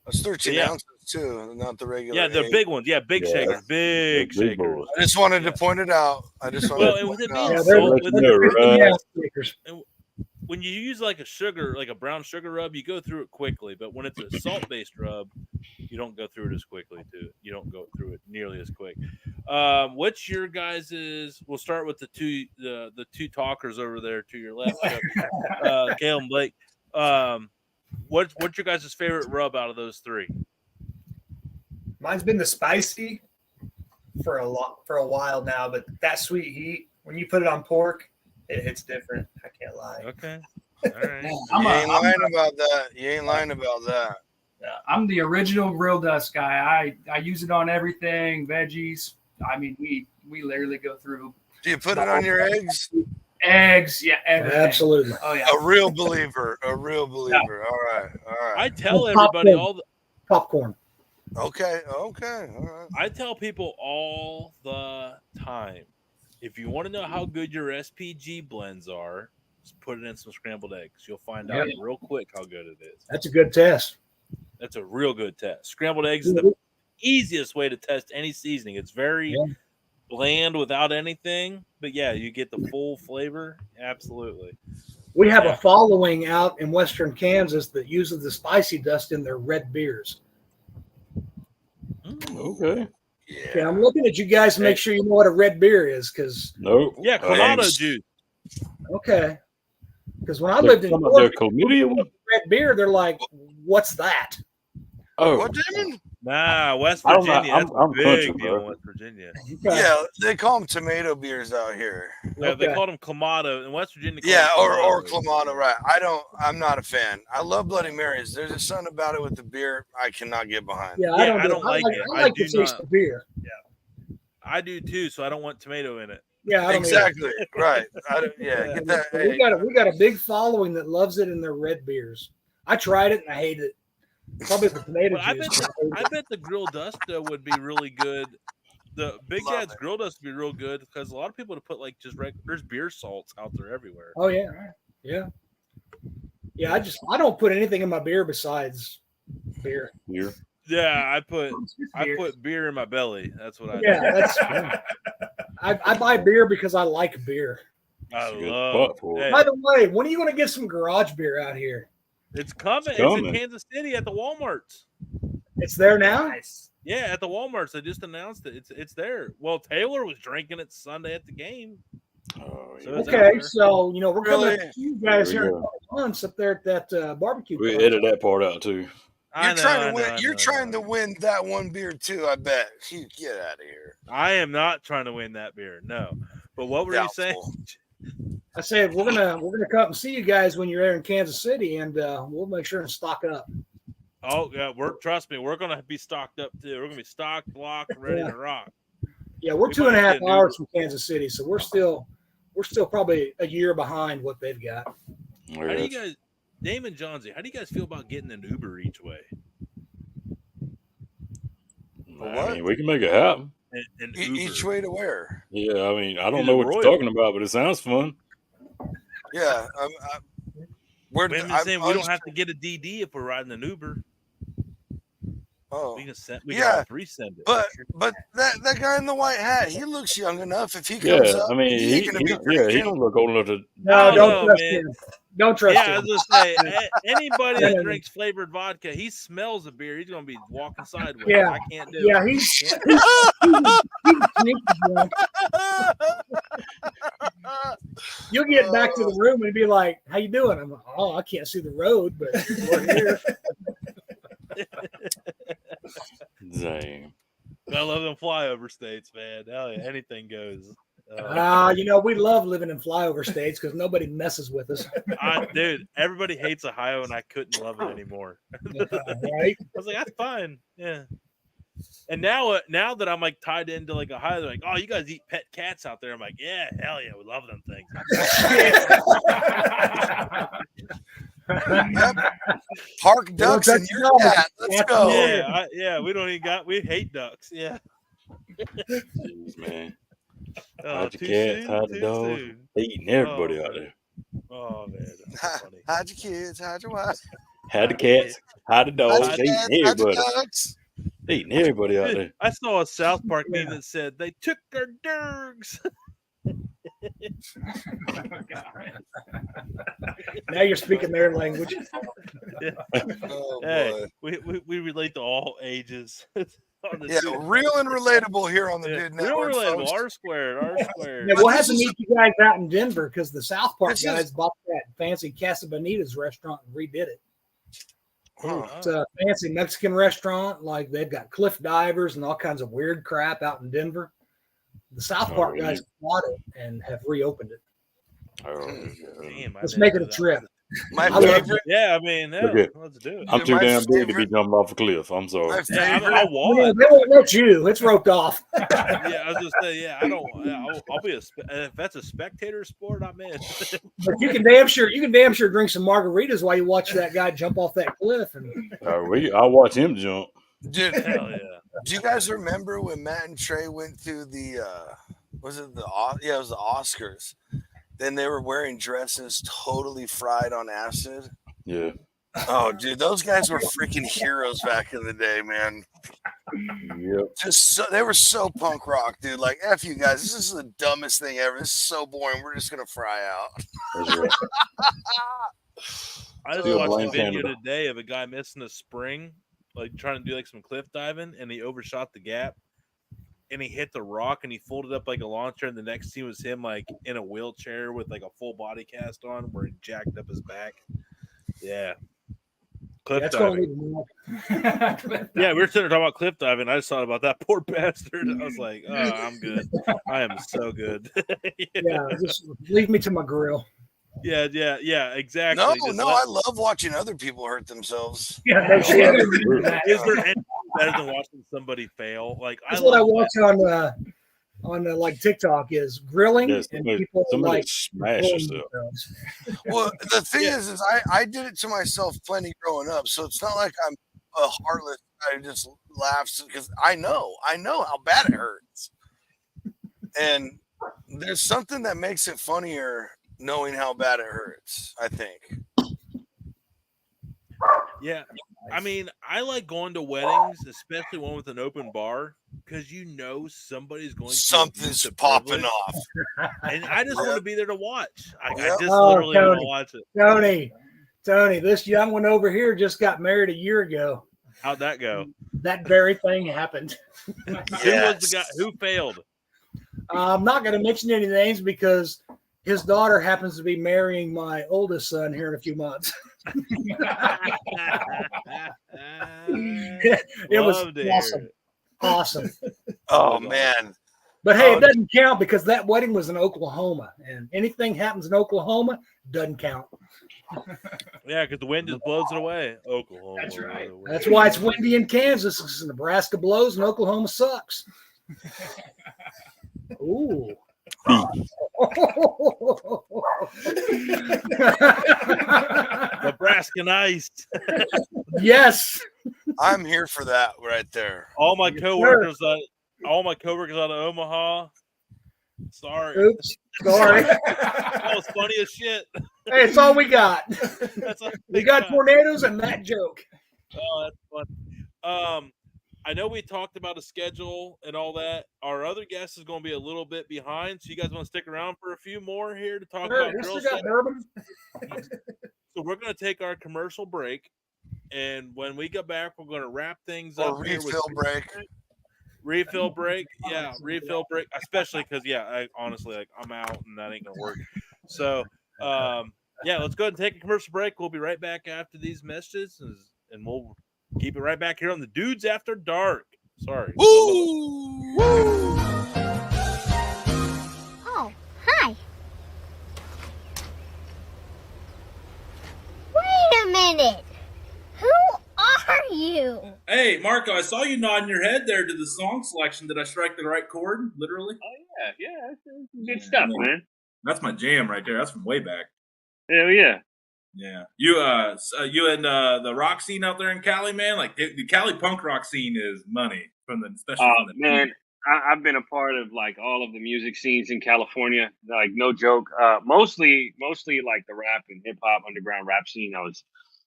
Speaker 3: It's 13 ounces too, not the regular.
Speaker 2: Yeah, the big ones. Yeah, big shakers. Big shakers.
Speaker 3: I just wanted to point it out.
Speaker 2: When you use like a sugar, like a brown sugar rub, you go through it quickly. But when it's a salt-based rub, you don't go through it as quickly. You don't go through it nearly as quick. What's your guys's? We'll start with the two talkers over there to your left, Kale and Blake. What's your guys' favorite rub out of those three?
Speaker 6: Mine's been the spicy for a while now, but that sweet heat, when you put it on pork, it hits different. I can't lie.
Speaker 2: Okay. All right.
Speaker 3: You ain't lying about that.
Speaker 6: I'm the original grill dust guy. I use it on everything, veggies. I mean, we literally go through.
Speaker 3: Do you put it on your eggs?
Speaker 6: Eggs, yeah, everything.
Speaker 5: Absolutely.
Speaker 6: Oh yeah,
Speaker 3: a real believer. All right.
Speaker 2: I tell everybody
Speaker 5: popcorn.
Speaker 3: Okay, all right.
Speaker 2: I tell people all the time, if you want to know how good your SPG blends are, just put it in some scrambled eggs. You'll find out real quick how good it is.
Speaker 5: That's a good test.
Speaker 2: That's a real good test. Scrambled eggs is the easiest way to test any seasoning. It's very bland without anything, but you get the full flavor. Absolutely.
Speaker 5: We have a following out in Western Kansas that uses the spicy dust in their red beers.
Speaker 4: Okay.
Speaker 3: Yeah.
Speaker 5: Okay, I'm looking at you guys to make sure you know what a red beer is, because
Speaker 2: yeah, Clamato juice.
Speaker 5: Okay, because when I lived in Georgia, red beer, they're like, "What's that?"
Speaker 4: Oh,
Speaker 3: what, Damon?
Speaker 2: Nah, West Virginia. That's a big deal in West Virginia.
Speaker 5: Okay.
Speaker 3: Yeah, they call them tomato beers out here.
Speaker 2: Yeah, they call them Clamato in West Virginia.
Speaker 3: Or Clamato, right? I'm not a fan. I love Bloody Marys. There's just something about it with the beer I cannot get behind.
Speaker 5: Yeah, I don't like it. I like to taste the beer.
Speaker 2: I do too, so I don't want tomato in it.
Speaker 5: Yeah,
Speaker 3: exactly. Right. Get that.
Speaker 5: We got a big following that loves it in their red beers. I tried it and I hate it. Probably the tomato juice.
Speaker 2: I bet the Grill Dust would be really good. The Big Dad's Grill Dust would be real good because a lot of people would put like just there's beer salts out there everywhere.
Speaker 5: Oh yeah. I don't put anything in my beer besides beer.
Speaker 2: Yeah, I put beer in my belly. That's what I do.
Speaker 5: Yeah, that's I buy beer because I like beer.
Speaker 2: I
Speaker 4: That's a good
Speaker 2: love.
Speaker 4: spot for it.
Speaker 2: Hey,
Speaker 5: By the way, when are you going to get some garage beer out here?
Speaker 2: it's coming.
Speaker 4: It's
Speaker 2: It's in
Speaker 4: coming.
Speaker 2: Kansas City at the Walmarts.
Speaker 5: It's there now.
Speaker 6: Nice.
Speaker 2: Yeah, at the Walmarts. They just announced it. It's there. Well, Taylor was drinking it Sunday at the game.
Speaker 4: Oh,
Speaker 2: So it's out
Speaker 5: Okay,
Speaker 2: there.
Speaker 5: so we're coming
Speaker 3: Really?
Speaker 5: up to you guys
Speaker 4: Here we
Speaker 5: here in a
Speaker 4: go.
Speaker 5: couple months up there at that barbecue.
Speaker 4: We
Speaker 5: place.
Speaker 4: edit that part out too.
Speaker 3: You're trying to win that one beer too, I bet. You get out of here.
Speaker 2: I am not trying to win that beer. No. But what were you saying?
Speaker 3: Doubtful.
Speaker 5: I said we're gonna come up and see you guys when you're there in Kansas City, and we'll make sure and stock up.
Speaker 2: Oh yeah, trust me, we're gonna be stocked up too. We're gonna be stocked, locked, ready
Speaker 5: Yeah.
Speaker 2: to rock.
Speaker 5: Yeah, we're
Speaker 2: We
Speaker 5: 2.5
Speaker 2: might get an
Speaker 5: hours from Kansas City, so we're still probably a year behind what they've got.
Speaker 2: How do you guys, Damon Johnsy? How do you guys feel about getting an Uber each way?
Speaker 4: I mean, we can make it happen.
Speaker 2: An Uber.
Speaker 3: Each way to where?
Speaker 4: Yeah, I mean, I don't
Speaker 2: Either
Speaker 4: know what
Speaker 2: Royal.
Speaker 4: you're talking about, but it sounds fun.
Speaker 3: Yeah.
Speaker 2: I'm just saying we don't have to get a D.A.D if we're riding an Uber.
Speaker 3: Oh,
Speaker 2: We can
Speaker 3: yeah,
Speaker 2: resend it.
Speaker 3: but that guy in the white hat, he looks young enough. If he
Speaker 4: Yeah,
Speaker 3: comes up,
Speaker 4: I mean,
Speaker 3: he's gonna be
Speaker 4: he don't look old enough to.
Speaker 5: No,
Speaker 2: I
Speaker 5: don't
Speaker 2: know,
Speaker 5: trust
Speaker 2: man.
Speaker 5: him. Don't trust
Speaker 2: Yeah, I
Speaker 5: him.
Speaker 2: was just say anybody that drinks flavored vodka, he smells a beer, he's gonna be walking sideways.
Speaker 5: Yeah.
Speaker 2: I can't do
Speaker 5: Yeah,
Speaker 2: it.
Speaker 5: he's sneaky drunk. You'll get back to the room and be like, "How you doing?" I'm like, "Oh, I can't see the road, but we're here."
Speaker 4: Dang.
Speaker 2: I love them flyover states, man. Hell yeah, anything goes.
Speaker 5: We love living in flyover states because nobody messes with us.
Speaker 2: Dude, everybody hates Ohio, and I couldn't love it anymore.
Speaker 5: Right?
Speaker 2: I was like, that's fine. Yeah. And now that I'm like tied into like Ohio, they're like, oh, you guys eat pet cats out there. I'm like, yeah, hell yeah, we love them things.
Speaker 3: Yep. Park ducks and your cat. Let's go.
Speaker 2: Yeah, we hate ducks. Yeah.
Speaker 4: Jeez, man.
Speaker 2: Oh,
Speaker 4: Hide the cats, hide the dogs. They eating everybody out there.
Speaker 2: Oh man, that's funny.
Speaker 3: Hide your kids, hide your wife.
Speaker 4: Hide the cats, hide the dogs.
Speaker 3: Hide
Speaker 4: They
Speaker 3: your
Speaker 4: eating
Speaker 3: cats, hide your
Speaker 4: everybody.
Speaker 3: ducks.
Speaker 4: They eating everybody out there.
Speaker 2: I saw a South Park meme that said they took our dergs.
Speaker 5: Now you're speaking their language.
Speaker 3: Oh,
Speaker 2: Hey,
Speaker 3: boy.
Speaker 2: we relate to all ages.
Speaker 3: Yeah, real and relatable here on the Dude
Speaker 2: real
Speaker 3: Network.
Speaker 2: relatable.
Speaker 3: Folks.
Speaker 2: R squared.
Speaker 5: Yeah, we'll have to meet you guys out in Denver because the South Park
Speaker 3: This
Speaker 5: guys
Speaker 3: is-
Speaker 5: bought that fancy Casa Bonita's restaurant and redid it.
Speaker 3: Huh.
Speaker 5: It's a fancy Mexican restaurant. Like they've got cliff divers and all kinds of weird crap out in Denver. The South
Speaker 4: Oh,
Speaker 5: Park
Speaker 4: really?
Speaker 5: guys bought it and have reopened it.
Speaker 4: Oh,
Speaker 2: Damn,
Speaker 5: Let's make it a trip.
Speaker 3: My
Speaker 5: I love
Speaker 3: favorite.
Speaker 2: Yeah, I mean,
Speaker 4: Look at-
Speaker 2: let's do it.
Speaker 4: I'm too
Speaker 3: My
Speaker 4: damn big to be
Speaker 3: favorite-
Speaker 4: jumping off a cliff. I'm sorry.
Speaker 3: My
Speaker 2: Yeah,
Speaker 3: favorite.
Speaker 2: I'll walk.
Speaker 5: They won't let you. It's roped off.
Speaker 2: Yeah, I was just saying. Yeah, I don't. I'll be if that's a spectator sport, I'm in.
Speaker 5: But you can damn sure drink some margaritas while you watch that guy jump off that cliff. And
Speaker 4: I'll watch him jump.
Speaker 3: Dude,
Speaker 2: Hell yeah.
Speaker 3: do you guys remember when Matt and Trey went to the it was the Oscars? Then they were wearing dresses totally fried on acid.
Speaker 4: Yeah.
Speaker 3: Oh, dude, those guys were freaking heroes back in the day, man.
Speaker 4: Yep.
Speaker 3: They were so punk rock, dude. Like, F you guys, this is the dumbest thing ever. This is so boring. We're just gonna fry out.
Speaker 4: That's right.
Speaker 2: I just
Speaker 4: Still
Speaker 2: watched a
Speaker 4: blame
Speaker 2: video
Speaker 4: Canada.
Speaker 2: today of a guy missing a spring, like trying to do like some cliff diving, and he overshot the gap, and he hit the rock, and he folded up like a lawn chair. And the next scene was him like in a wheelchair with like a full body cast on, where he jacked up his back. Yeah, cliff
Speaker 5: that's going to
Speaker 2: diving.
Speaker 5: leave them up.
Speaker 2: Yeah, we were sitting there talking about cliff diving. I just thought about that poor bastard. I was like, oh, I'm good. I am so good.
Speaker 5: Yeah, just leave me to my grill.
Speaker 2: Yeah, exactly.
Speaker 3: No,
Speaker 2: Just
Speaker 3: I love watching other people hurt themselves.
Speaker 5: Yeah, no shit.
Speaker 2: Is there anything better than watching somebody fail? Like
Speaker 5: That's
Speaker 2: I
Speaker 5: what I
Speaker 2: love
Speaker 5: watch on like TikTok is grilling
Speaker 4: Yes,
Speaker 5: and people
Speaker 4: somebody
Speaker 5: like
Speaker 4: smash
Speaker 5: killing
Speaker 4: yourself.
Speaker 5: themselves.
Speaker 3: Well, the thing is I did it to myself plenty growing up, so it's not like I'm a heartless guy who just laughs because I know how bad it hurts. And there's something that makes it funnier knowing how bad it hurts, I think.
Speaker 2: Yeah, I mean, I like going to weddings, especially one with an open bar, because somebody's going to
Speaker 3: Something's
Speaker 2: abuse the
Speaker 3: popping
Speaker 2: privilege,
Speaker 3: off.
Speaker 2: and I just want to be there to watch. I
Speaker 3: Yep.
Speaker 2: just literally want to
Speaker 5: Tony.
Speaker 2: watch it.
Speaker 5: Tony, this young one over here just got married a year ago.
Speaker 2: How'd that go?
Speaker 5: That very thing happened.
Speaker 2: Who was the guy who failed?
Speaker 5: I'm not going to mention any names because his daughter happens to be marrying my oldest son here in a few months. It was awesome.
Speaker 3: Oh man.
Speaker 5: But hey, it doesn't count because that wedding was in Oklahoma, and anything happens in Oklahoma doesn't count.
Speaker 2: Yeah, because the wind just blows it away. Oklahoma.
Speaker 6: That's right.
Speaker 5: That's why it's windy in Kansas. Nebraska blows and Oklahoma sucks. Ooh.
Speaker 2: Nebraska nice.
Speaker 5: Yes.
Speaker 3: I'm here for that right there.
Speaker 2: All my coworkers out of Omaha. Sorry.
Speaker 5: Oops. Sorry.
Speaker 2: That was funny as shit.
Speaker 5: Hey, it's all we got.
Speaker 2: That's all
Speaker 5: We got tornadoes and that joke.
Speaker 2: Oh, that's fun. I know we talked about a schedule and all that. Our other guest is going to be a little bit behind, so you guys want to stick around for a few more here to talk about Grill Shak? So we're going to take our commercial break, and when we get back, we're going to wrap things up.
Speaker 3: Refill break.
Speaker 2: Refill break, yeah, refill break. Especially because, I honestly, I'm out and that ain't gonna work. So, let's go ahead and take a commercial break. We'll be right back after these messages, and we'll keep it right back here on the Dudes After Dark. Sorry.
Speaker 3: Woo! Woo!
Speaker 7: Oh, hi. Wait a minute. Who are you?
Speaker 1: Hey, Marco, I saw you nodding your head there to the song selection. Did I strike the right chord, literally?
Speaker 8: Oh, yeah. Good stuff, man.
Speaker 1: That's my jam right there. That's from way back.
Speaker 8: Hell yeah.
Speaker 1: Yeah. You and the rock scene out there in Cali, man? Like, the Cali punk rock scene is money, especially from the
Speaker 8: man, I've been a part of, like, all of the music scenes in California. Like, no joke. Mostly, like, the rap and hip-hop, underground rap scene. I was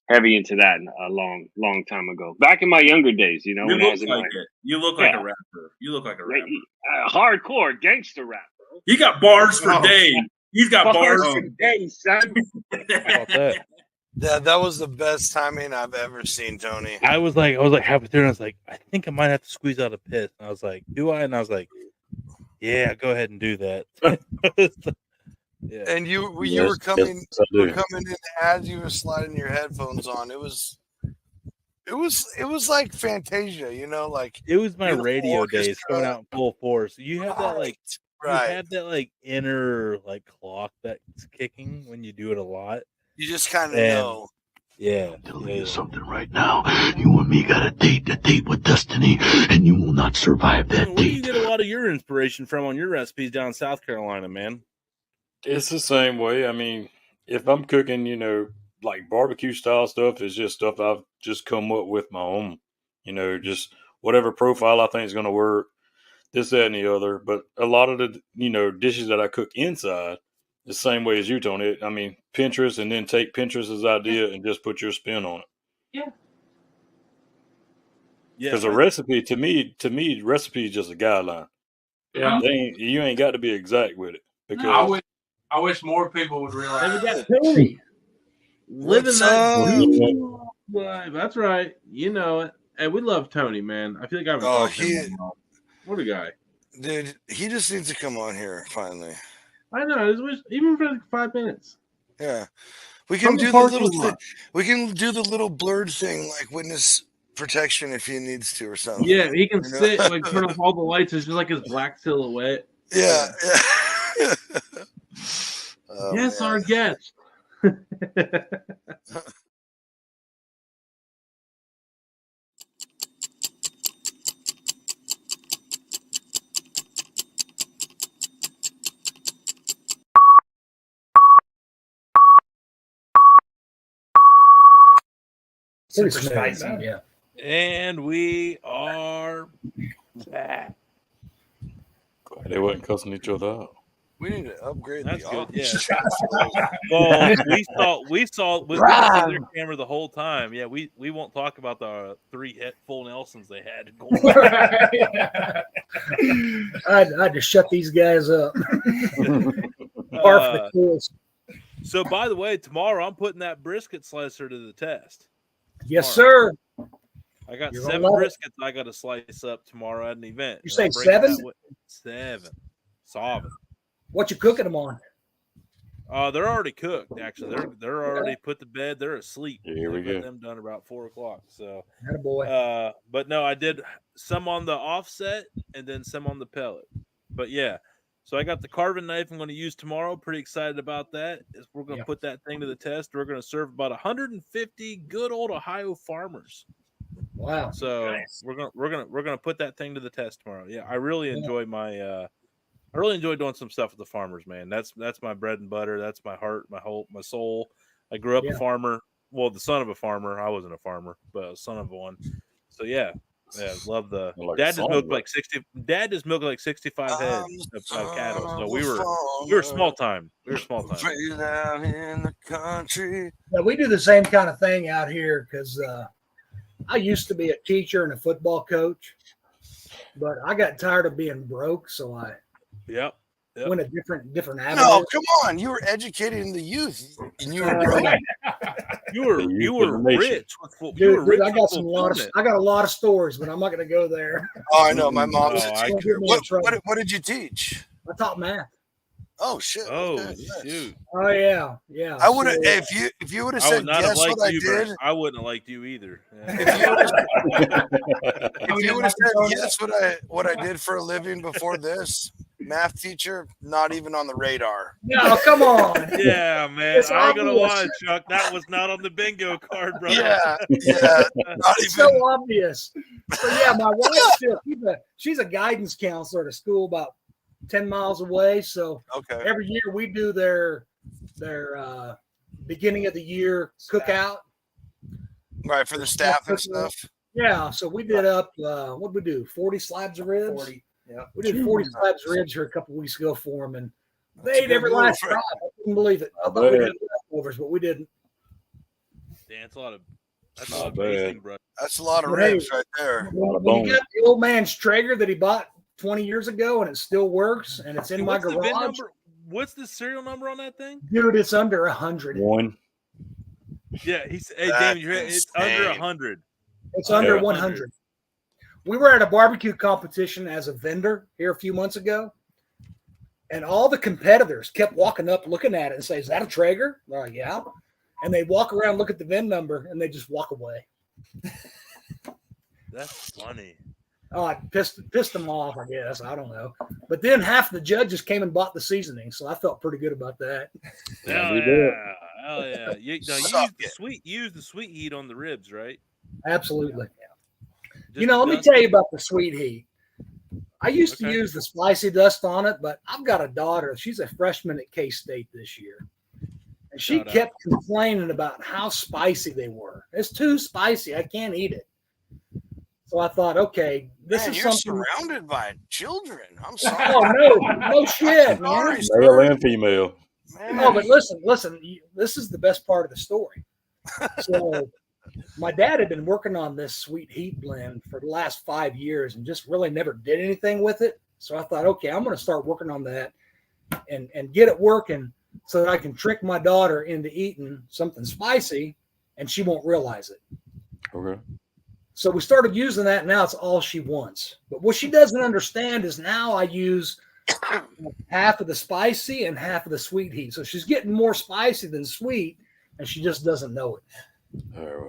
Speaker 8: heavy into that a long time ago. Back in my younger days,
Speaker 1: You
Speaker 8: when I was in
Speaker 1: You look like a rapper. You look like a rapper.
Speaker 8: Hardcore gangster rap, bro.
Speaker 1: He got bars for days. He's got bars
Speaker 8: for days, son.
Speaker 3: Yeah, that was the best timing I've ever seen, Tony.
Speaker 2: I was like halfway through, and I was like, I think I might have to squeeze out a piss. And I was like, do I? And I was like, yeah, go ahead and do that.
Speaker 3: Yeah. And you were coming in as you were sliding your headphones on. It was like Fantasia, like
Speaker 2: it was my radio days coming out in full force. You have that you have that inner clock that's kicking when you do it a lot.
Speaker 3: You just kind of know.
Speaker 9: Yeah. I'm telling you something right now. You and me got a date with destiny, and you will not survive that
Speaker 2: date.
Speaker 9: Where
Speaker 2: do you get a lot of your inspiration from on your recipes down in South Carolina, man?
Speaker 4: It's the same way. I mean, if I'm cooking, like barbecue style stuff, is just stuff I've just come up with my own. Just whatever profile I think is going to work, this, that, and the other. But a lot of the, dishes that I cook inside, the same way as you, Tony. I mean, Pinterest, and then take Pinterest's idea and just put your spin on it.
Speaker 8: Yeah.
Speaker 4: Because a recipe, to me, recipe is just a guideline.
Speaker 10: Yeah.
Speaker 4: You ain't got to be exact with it. Because
Speaker 10: I wish more people would realize.
Speaker 11: We got Tony living that life. That's right. You know it. And we love Tony, man. I feel like I haven't talked to him. What a guy.
Speaker 3: Dude, he just needs to come on here finally.
Speaker 11: I know. Even for 5 minutes.
Speaker 3: Yeah. We can do the little thing. We can do the little blurred thing like witness protection if he needs to or something.
Speaker 11: Yeah, he can sit, turn off all the lights. It's just like his black silhouette.
Speaker 3: Yeah.
Speaker 11: Yes, man. Our guest.
Speaker 6: Super spicy.
Speaker 5: Yeah.
Speaker 2: And we are back.
Speaker 4: Glad they wasn't cussing each other out.
Speaker 3: We need to upgrade
Speaker 2: That's
Speaker 3: the
Speaker 2: good.
Speaker 3: office.
Speaker 2: Yeah. Well, we saw we could see their camera the whole time. Yeah, we won't talk about the 3 full Nelsons they had.
Speaker 5: I had to shut these guys up. Par for the course.
Speaker 2: So, by the way, tomorrow I'm putting that brisket slicer to the test.
Speaker 5: Yes, sir.
Speaker 2: I got
Speaker 5: You're
Speaker 2: 7
Speaker 5: gonna love
Speaker 2: briskets I got to slice up tomorrow at an event.
Speaker 5: You
Speaker 2: And
Speaker 5: say
Speaker 2: I'm breaking
Speaker 5: 7?
Speaker 2: that 7. Solving.
Speaker 5: What you cooking them on?
Speaker 2: They're already cooked. Actually, they're already put to bed. They're asleep.
Speaker 4: Here we
Speaker 2: got
Speaker 4: go.
Speaker 2: them done about 4:00. So,
Speaker 5: attaboy.
Speaker 2: But no, I did some on the offset and then some on the pellet. But yeah, so I got the carving knife I'm going to use tomorrow. Pretty excited about that. We're going to put that thing to the test. We're going to serve about 150 good old Ohio farmers.
Speaker 5: Wow.
Speaker 2: So
Speaker 5: Nice.
Speaker 2: we're gonna put that thing to the test tomorrow. Yeah, I really enjoy I really enjoy doing some stuff with the farmers, man. That's my bread and butter. That's my heart, my soul. I grew up a farmer. Well, the son of a farmer. I wasn't a farmer, but a son of one. So yeah, love the dad just milked like 60. Dad just milked like 65 heads of cattle. So we were small time. We were small time.
Speaker 3: Out in the country.
Speaker 5: Yeah, we do the same kind of thing out here because I used to be a teacher and a football coach, but I got tired of being broke, so I went a different avenue.
Speaker 3: No, come on! You were educating the youth, and you were broke.
Speaker 2: You were rich.
Speaker 5: Dude, I got I got a lot of stories, but I'm not going to go there.
Speaker 3: Oh, I know. My mom. What did you teach?
Speaker 5: I taught math.
Speaker 3: Oh shit!
Speaker 2: Oh
Speaker 3: shoot!
Speaker 5: Oh yeah.
Speaker 3: I would have if you would have said guess what I did.
Speaker 2: I wouldn't have liked you either.
Speaker 3: If you would have said guess what I did for a living before this, math teacher, not even on the radar.
Speaker 5: No, come on.
Speaker 2: Yeah, man. I ain't gonna lie, Chuck. That was not on the bingo card, brother.
Speaker 3: Yeah. Not even.
Speaker 5: So obvious. But yeah, my wife she's a guidance counselor at a school about 10 miles away. So every year we do their beginning of the year cookout.
Speaker 3: Right, for the staff and stuff.
Speaker 5: Yeah, so we did up what did we do? 40 slabs of ribs.
Speaker 6: 40. Yeah.
Speaker 5: We did 40 slabs of ribs here a couple weeks ago for them, and they ate every last drop. I couldn't believe it. I thought we did leftovers, but we didn't.
Speaker 2: Dan, that's a lot of basting, bro.
Speaker 3: That's a lot of ribs right there.
Speaker 5: When you got the old man's Traeger that he bought 20 years ago and it still works and it's in my garage.
Speaker 2: What's the serial number on that thing?
Speaker 5: Dude, it's under 100.
Speaker 2: Yeah, hey, Damon, it's under 100.
Speaker 5: It's under 100. We were at a barbecue competition as a vendor here a few months ago, and all the competitors kept walking up, looking at it, and say, "Is that a Traeger?" They're like, "Yeah," and they walk around, look at the VIN number, and they just walk away.
Speaker 2: That's funny.
Speaker 5: Oh, it pissed them off, I guess. I don't know. But then half the judges came and bought the seasoning, so I felt pretty good about that.
Speaker 2: Hell yeah. You use the sweet heat on the ribs, right?
Speaker 5: Absolutely. Let me tell you about the sweet heat. I used to use the spicy dust on it, but I've got a daughter. She's a freshman at K-State this year. And she kept complaining about how spicy they were. It's too spicy. I can't eat it. So I thought, okay, this is
Speaker 3: you're
Speaker 5: something.
Speaker 3: Surrounded by children. I'm sorry.
Speaker 5: Oh no shit, man.
Speaker 4: Male and female.
Speaker 5: Oh, but listen. This is the best part of the story. So, my dad had been working on this sweet heat blend for the last 5 years and just really never did anything with it. So I thought, okay, I'm going to start working on that and get it working so that I can trick my daughter into eating something spicy and she won't realize it.
Speaker 4: Okay.
Speaker 5: So we started using that, and now it's all she wants. But what she doesn't understand is now I use half of the spicy and half of the sweet heat. So she's getting more spicy than sweet, and she just doesn't know it.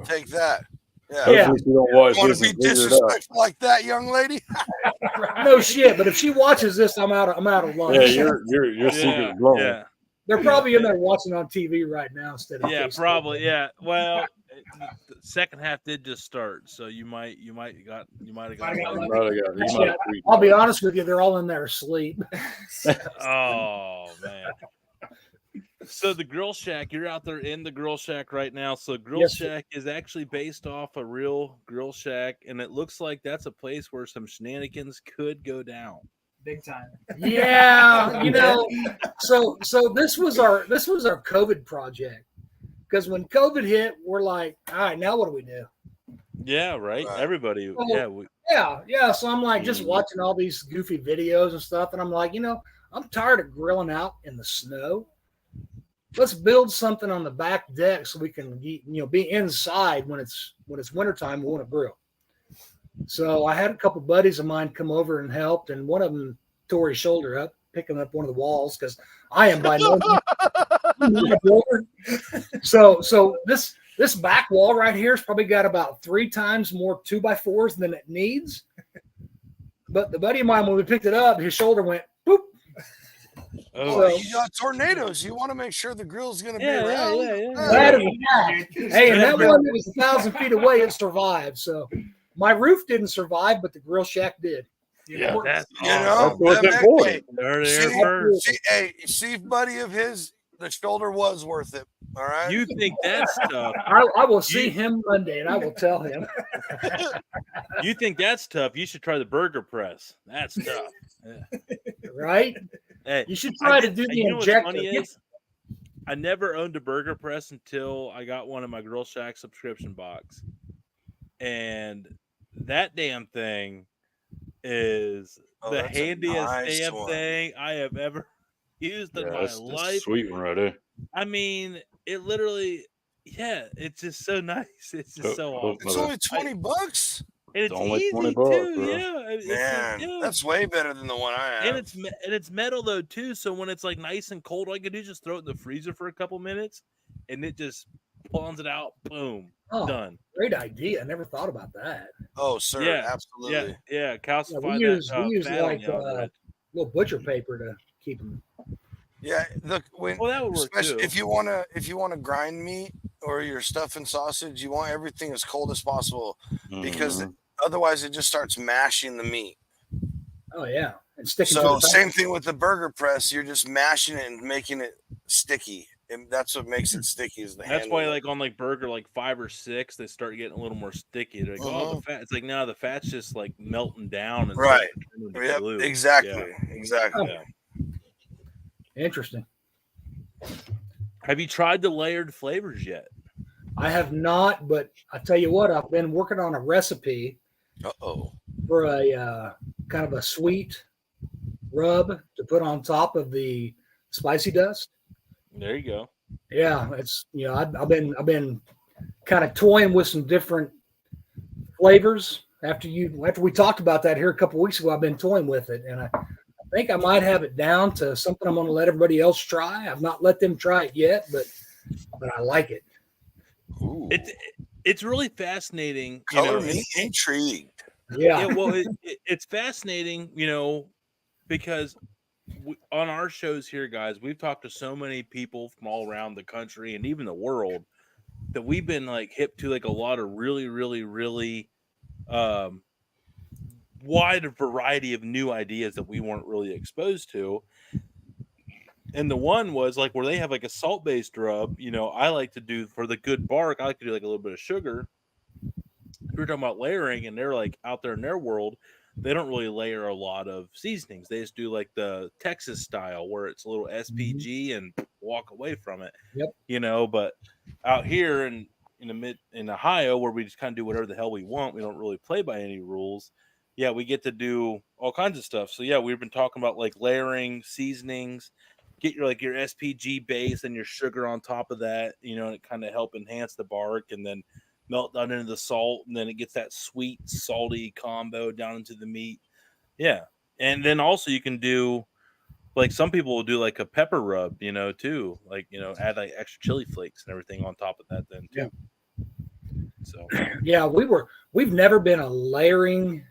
Speaker 3: Take that.
Speaker 5: Yeah.
Speaker 3: You don't want to be disrespectful like that, young lady?
Speaker 5: No shit. But if she watches this, I'm out of lunch.
Speaker 4: Yeah, your secret's blown.
Speaker 2: Yeah.
Speaker 5: They're probably in there watching on TV right now instead of
Speaker 2: probably. Yeah. Well, the second half did just start, so you might have got.
Speaker 5: I'll be honest with you, they're all in there asleep.
Speaker 2: Oh man. So the Grill Shack, you're out there in the Grill Shack right now. So Grill Shack is actually based off a real Grill Shack, and it looks like that's a place where some shenanigans could go down.
Speaker 6: big time.
Speaker 5: Yeah, so this was our COVID project, because when COVID hit, we're like, all right, now what do we do?
Speaker 2: Yeah, right. Everybody.
Speaker 5: So, yeah. So I'm like just watching all these goofy videos and stuff, and I'm like, I'm tired of grilling out in the snow. Let's build something on the back deck so we can, be inside when it's wintertime. We want to grill. So I had a couple buddies of mine come over and helped, and one of them tore his shoulder up picking up one of the walls, because I am by no means a builder. So this back wall right here has probably got about 3 times more 2x4s than it needs. But the buddy of mine, when we picked it up, his shoulder went boop.
Speaker 3: Oh, you got tornadoes. You want to make sure the grill's going to be around.
Speaker 5: Hey, and that one that was 1,000 feet away, it survived. So my roof didn't survive, but the Grill Shack did.
Speaker 2: Yeah, that's
Speaker 3: see, buddy of his, the shoulder was worth it. All right.
Speaker 2: You think that stuff?
Speaker 5: I will see him Monday, and I will tell him.
Speaker 2: You think that's tough? You should try the burger press. That's tough.
Speaker 5: Right?
Speaker 2: Hey,
Speaker 5: you should try to do the injector.
Speaker 2: I never owned a burger press until I got one in my Grill Shack subscription box, and that damn thing is the handiest thing I have ever used in my life.
Speaker 4: Sweet one right there.
Speaker 2: I mean, it literally, it's just so nice. It's just so awesome.
Speaker 3: It's only $20.
Speaker 2: And it's
Speaker 4: only
Speaker 2: easy
Speaker 4: $20,
Speaker 2: too,
Speaker 3: Man, that's way better than the one I have.
Speaker 2: And it's metal though too. So when it's like nice and cold, all I can do is just throw it in the freezer for a couple minutes, and it just pulls it out. Boom, done.
Speaker 5: Great idea. I never thought about that.
Speaker 3: Oh, sir, absolutely.
Speaker 2: Yeah. Calcify
Speaker 5: we use like little butcher paper to keep them.
Speaker 3: Yeah, look.
Speaker 2: that would work too.
Speaker 3: If you wanna grind meat or your stuff and sausage, you want everything as cold as possible, because otherwise it just starts mashing the meat.
Speaker 5: Oh yeah, and sticking.
Speaker 3: So same thing with the burger press. You're just mashing it and making it sticky, and that's what makes it sticky. Is the
Speaker 2: that's why on burger 5 or 6, they start getting a little more sticky. They're like, oh, the fat. It's like now the fat's just melting down. And
Speaker 3: right.
Speaker 2: Yep.
Speaker 3: Exactly.
Speaker 2: Yeah.
Speaker 3: Exactly.
Speaker 2: Yeah.
Speaker 5: Interesting.
Speaker 2: Have you tried the layered flavors yet?
Speaker 5: I have not, but I tell you what, I've been working on a recipe for a kind of a sweet rub to put on top of the spicy dust.
Speaker 2: There you go.
Speaker 5: Yeah, it's I've been kind of toying with some different flavors. After we talked about that here a couple weeks ago, I've been toying with it, and I think I might have it down to something I'm going to let everybody else try. I've not let them try it yet, but I like it.
Speaker 3: Ooh.
Speaker 2: It's really fascinating.
Speaker 3: Color me intrigued.
Speaker 5: Yeah.
Speaker 2: Well, it's fascinating, because on our shows here, guys, we've talked to so many people from all around the country and even the world that we've been hip to a lot of really, really, really wide variety of new ideas that we weren't really exposed to. And the one was where they have a salt-based rub. I like to do for the good bark. I like to do a little bit of sugar. We were talking about layering, and they're out there in their world, they don't really layer a lot of seasonings. They just do the Texas style where it's a little SPG and walk away from it.
Speaker 5: Yep.
Speaker 2: But out here in Ohio, where we just kind of do whatever the hell we want, we don't really play by any rules. Yeah, we get to do all kinds of stuff. So yeah, we've been talking about layering seasonings. Get your SPG base and your sugar on top of that, and it kind of help enhance the bark, and then melt down into the salt, and then it gets that sweet, salty combo down into the meat. Yeah. And then also you can do some people will do a pepper rub, too. Add extra chili flakes and everything on top of that then too.
Speaker 5: Yeah.
Speaker 2: So
Speaker 5: yeah, we've never been a layering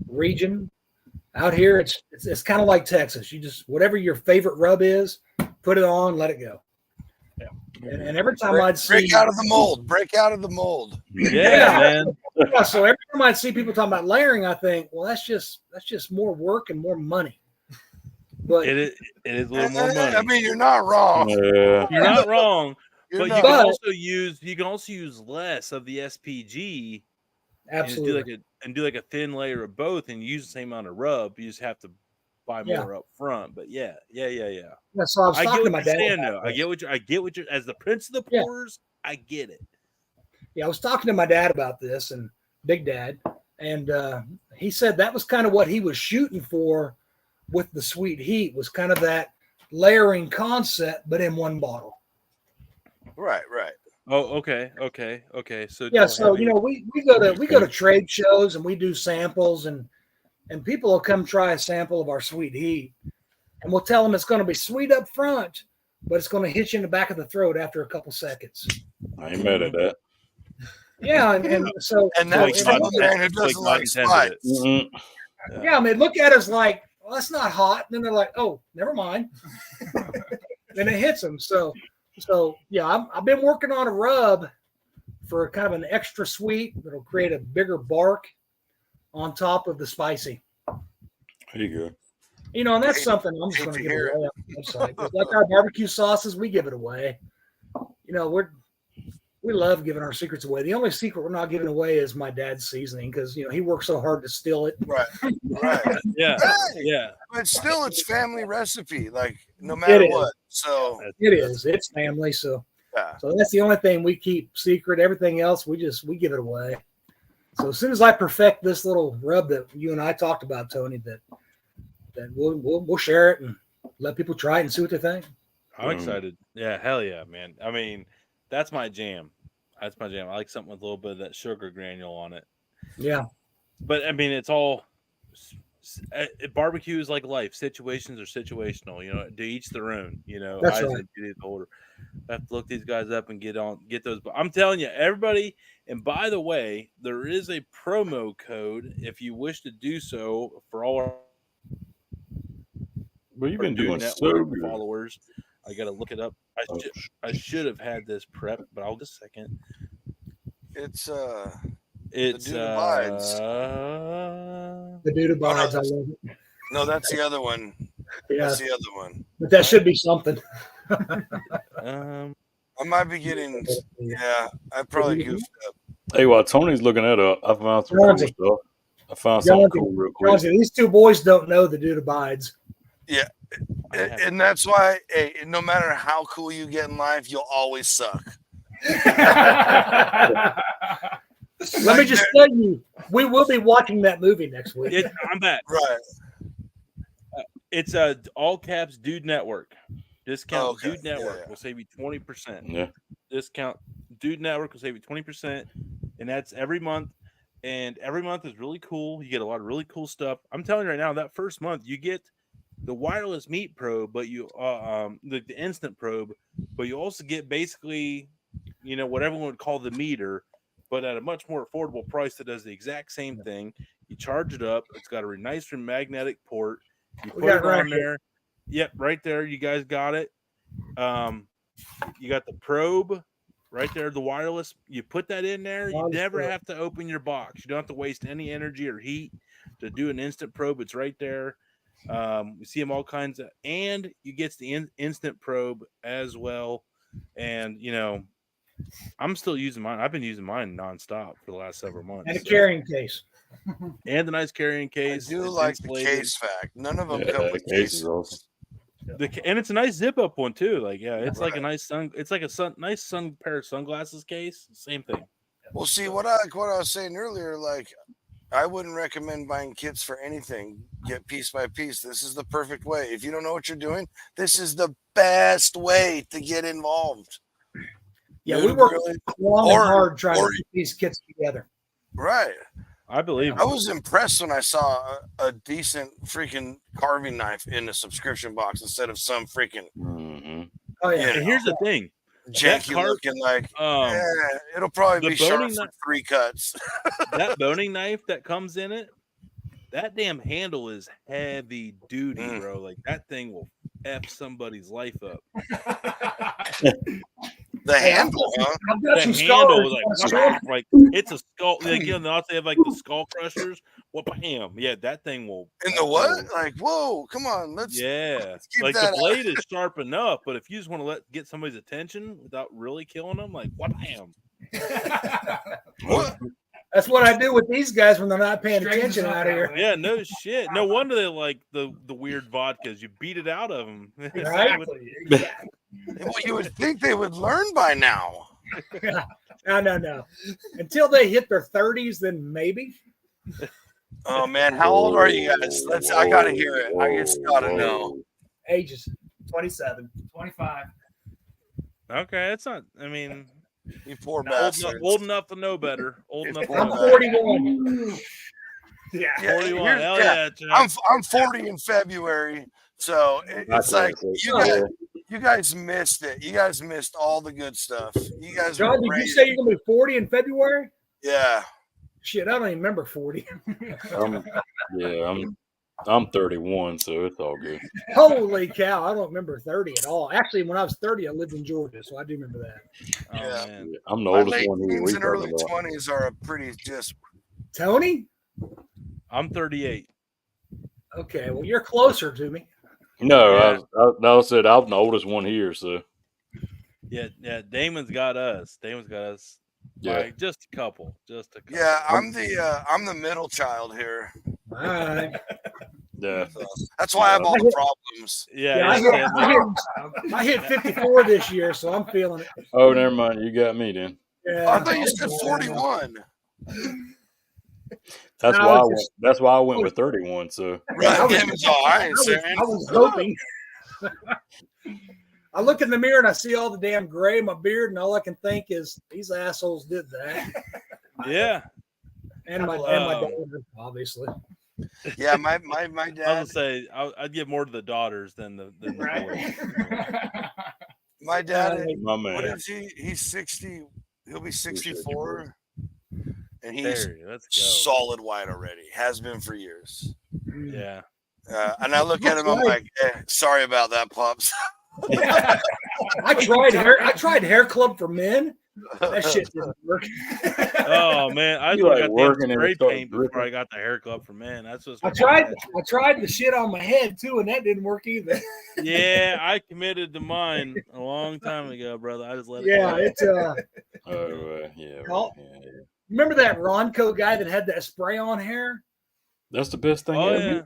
Speaker 5: region. Out here, it's kind of like Texas. You just whatever your favorite rub is, put it on, let it go.
Speaker 2: Yeah.
Speaker 5: And every time I'd see
Speaker 3: break out of the mold.
Speaker 2: Yeah, man.
Speaker 5: Yeah, so every time I'd see people talking about layering, I think, well, that's just more work and more money. But
Speaker 2: it is a little more money.
Speaker 3: I mean, you're not wrong.
Speaker 4: Yeah.
Speaker 2: You're not wrong. But you can also use less of the SPG.
Speaker 5: Absolutely.
Speaker 2: And do a thin layer of both, and use the same amount of rub. You just have to buy more up front. But yeah.
Speaker 5: Yeah, so I was
Speaker 2: I get
Speaker 5: talking to
Speaker 2: what
Speaker 5: my
Speaker 2: you're
Speaker 5: dad.
Speaker 2: saying, though. I get what you're as the Prince of the Pours. I get it.
Speaker 5: Yeah, I was talking to my dad about this, and Big Dad, and he said that was kind of what he was shooting for with the Sweet Heat, was kind of that layering concept, but in one bottle.
Speaker 3: Right.
Speaker 2: Oh, okay. So
Speaker 5: Yeah, so we go to trade shows and we do samples, and people will come try a sample of our Sweet Heat, and we'll tell them it's going to be sweet up front, but it's going to hit you in the back of the throat after a couple seconds.
Speaker 4: I ain't mad at that.
Speaker 5: Yeah, and so
Speaker 3: that's from a man who doesn't like spice.
Speaker 4: Mm-hmm.
Speaker 5: Yeah, I mean, look at us like, well, that's not hot. And then they're like, oh, never mind. Then it hits them. So yeah, I've been working on a rub for kind of an extra sweet that'll create a bigger bark on top of the spicy.
Speaker 4: There you go.
Speaker 5: And that's something I'm just going to give away on the website. Like our barbecue sauces, we give it away. We love giving our secrets away. The only secret we're not giving away is my dad's seasoning, because he worked so hard to steal it.
Speaker 3: Right.
Speaker 2: Yeah.
Speaker 3: But still, it's family recipe, like no matter what. So
Speaker 5: it is. It's family. So that's the only thing we keep secret. Everything else, we give it away. So as soon as I perfect this little rub that you and I talked about, Tony, that we'll share it and let people try it and see what they think.
Speaker 2: I'm excited. Yeah, hell yeah, man. I mean, that's my jam. I like something with a little bit of that sugar granule on it.
Speaker 5: Yeah.
Speaker 2: But I mean, it's all barbecue is like life. Situations are situational. To each their own.
Speaker 5: That's right.
Speaker 2: I have to look these guys up and get those. But I'm telling you, everybody. And by the way, there is a promo code if you wish to do so for all our.
Speaker 4: Well, you've been doing so good.
Speaker 2: Followers. I got to look it up. I should have had this prep, but I'll just a second.
Speaker 3: It's
Speaker 5: the Dude Abides. The Dude Abides. I love it.
Speaker 3: No, that's the other one.
Speaker 5: Yeah.
Speaker 3: That's the other one.
Speaker 5: But that should be something.
Speaker 3: I might be getting. Yeah, I probably goofed up.
Speaker 4: Hey, while Tony's looking that up, I found some cool stuff. I found something cool real quick.
Speaker 5: These two boys don't know the Dude Abides.
Speaker 3: Yeah. And that's why, no matter how cool you get in life, you'll always suck.
Speaker 5: Let me just tell you, we will be watching that movie next week.
Speaker 2: I'm back.
Speaker 3: Right.
Speaker 2: It's all caps Dude Network. Discount Dude Network will save you 20%.
Speaker 4: Yeah.
Speaker 2: Discount Dude Network will save you 20%, and that's every month. And every month is really cool. You get a lot of really cool stuff. I'm telling you right now, that first month you get the wireless meat probe, but you the instant probe, but you also get basically, what everyone would call the meter, but at a much more affordable price that does the exact same thing. You charge it up. It's got a nice magnetic port. You put it on there. Yep, right there. You guys got it. You got the probe right there, the wireless. You put that in there. You never have to open your box. You don't have to waste any energy or heat to do an instant probe. It's right there. We see them all kinds of, and you get the instant probe as well. And I'm still using mine. I've been using mine nonstop for the last several months.
Speaker 5: And a carrying case.
Speaker 2: And a nice carrying case.
Speaker 3: I do like the case fact. None of them come with cases.
Speaker 2: And it's a nice zip up one too. Like, it's like a nice nice pair of sunglasses case. Same thing.
Speaker 3: Well, see what I was saying earlier, like, I wouldn't recommend buying kits for anything. Get piece by piece. This is the perfect way. If you don't know what you're doing, this is the best way to get involved.
Speaker 5: Yeah, we work long and hard trying to put these kits together.
Speaker 3: Right.
Speaker 2: I believe.
Speaker 3: I was impressed when I saw a decent freaking carving knife in a subscription box instead of some freaking.
Speaker 4: Mm-hmm.
Speaker 5: Oh yeah.
Speaker 2: And here's the thing.
Speaker 3: Janky looking, like, it'll probably be sharp for 3 cuts.
Speaker 2: That boning knife that comes in it, that damn handle is heavy duty, bro. Like, that thing will F somebody's life up.
Speaker 3: The handle, huh?
Speaker 2: The handle is like it's a skull. Like, they have like the skull crushers. Well, bam, yeah, that thing will.
Speaker 3: In the what? Like, whoa, come on, let's
Speaker 2: like the blade is sharp enough, but if you just want to get somebody's attention without really killing them, like, what bam.
Speaker 3: What?
Speaker 5: That's what I do with these guys when they're not paying
Speaker 6: Straightens
Speaker 5: attention
Speaker 6: up
Speaker 5: out
Speaker 6: that
Speaker 5: here.
Speaker 6: way.
Speaker 2: Yeah, no shit. No wonder they like the weird vodkas. You beat it out of them.
Speaker 6: Exactly.
Speaker 3: Well, you would think they would learn by now.
Speaker 5: No. Until they hit their 30s, then maybe.
Speaker 3: Oh man, how old are you guys? I gotta hear it. I just gotta know.
Speaker 5: Ages.
Speaker 6: 27, 25.
Speaker 2: Okay, it's not. I mean,
Speaker 3: You poor
Speaker 2: old,
Speaker 3: bastards.
Speaker 2: old enough to know better. Old enough to
Speaker 5: I'm
Speaker 2: know better.
Speaker 5: 41.
Speaker 6: Yeah.
Speaker 2: 41. Hell yeah, Chuck.
Speaker 3: I'm 40 in February, so it's like you guys missed it. You guys missed all the good stuff. You guys
Speaker 5: John,
Speaker 3: were
Speaker 5: did you
Speaker 3: great.
Speaker 5: say you're going to be 40 in February?
Speaker 3: Yeah.
Speaker 5: Shit, I don't even remember 40.
Speaker 4: I'm 31, so it's all good.
Speaker 5: Holy cow, I don't remember 30 at all. Actually, when I was 30, I lived in Georgia, so I do remember that.
Speaker 2: Oh,
Speaker 3: Yeah.
Speaker 2: man.
Speaker 4: I'm the
Speaker 3: My
Speaker 4: oldest
Speaker 3: late
Speaker 4: one here.
Speaker 3: teens
Speaker 4: We
Speaker 3: and early
Speaker 4: talking about.
Speaker 3: 20s are a pretty just.
Speaker 5: Tony?
Speaker 2: I'm 38.
Speaker 5: Okay, well, you're closer to me.
Speaker 4: No, I said I'm the oldest one here, so
Speaker 2: Yeah. Damon's got us.
Speaker 4: yeah.
Speaker 2: By just a couple.
Speaker 3: Yeah, I'm the middle child here.
Speaker 5: All right.
Speaker 4: Yeah.
Speaker 3: So that's why I have all the problems.
Speaker 2: Yeah,
Speaker 5: I hit 54 this year, so I'm feeling it.
Speaker 4: Oh, never mind. You got me then.
Speaker 5: Yeah.
Speaker 3: I thought you said 41.
Speaker 4: That's
Speaker 5: No,
Speaker 4: why
Speaker 5: it's just-
Speaker 4: that's why I went with 31. So
Speaker 3: Right, Damon's all I ain't saying.
Speaker 5: I was hoping. I look in the mirror and I see all the damn gray in my beard, and all I can think is these assholes did that.
Speaker 2: Yeah.
Speaker 5: And my daughter, obviously.
Speaker 3: Yeah, my
Speaker 2: I was
Speaker 3: dad.
Speaker 2: gonna say I'd give more to the daughters than the boys.
Speaker 3: My dad.
Speaker 4: my man.
Speaker 3: What is he? He's 60. He'll be 64. And he's
Speaker 2: Terry, let's go.
Speaker 3: solid white already. Has been for years.
Speaker 2: Yeah.
Speaker 3: And I look at him, I'm like, sorry about that, Pops.
Speaker 5: I tried hair club for men. That shit didn't work.
Speaker 2: Oh man, I
Speaker 4: You
Speaker 2: got
Speaker 4: like
Speaker 2: the
Speaker 4: working and
Speaker 2: spray
Speaker 4: start
Speaker 2: paint before
Speaker 4: dripping.
Speaker 2: I got the hair club for men. That's what's
Speaker 5: I tried the shit on my head too, and that didn't work either.
Speaker 2: Yeah, I committed to mine a long time ago, brother. I just let it
Speaker 5: Yeah,
Speaker 2: go.
Speaker 5: it's
Speaker 4: Yeah.
Speaker 5: Oh. Remember that Ronco guy that had that spray on hair?
Speaker 4: That's the best thing
Speaker 2: Oh
Speaker 4: ever.
Speaker 2: yeah.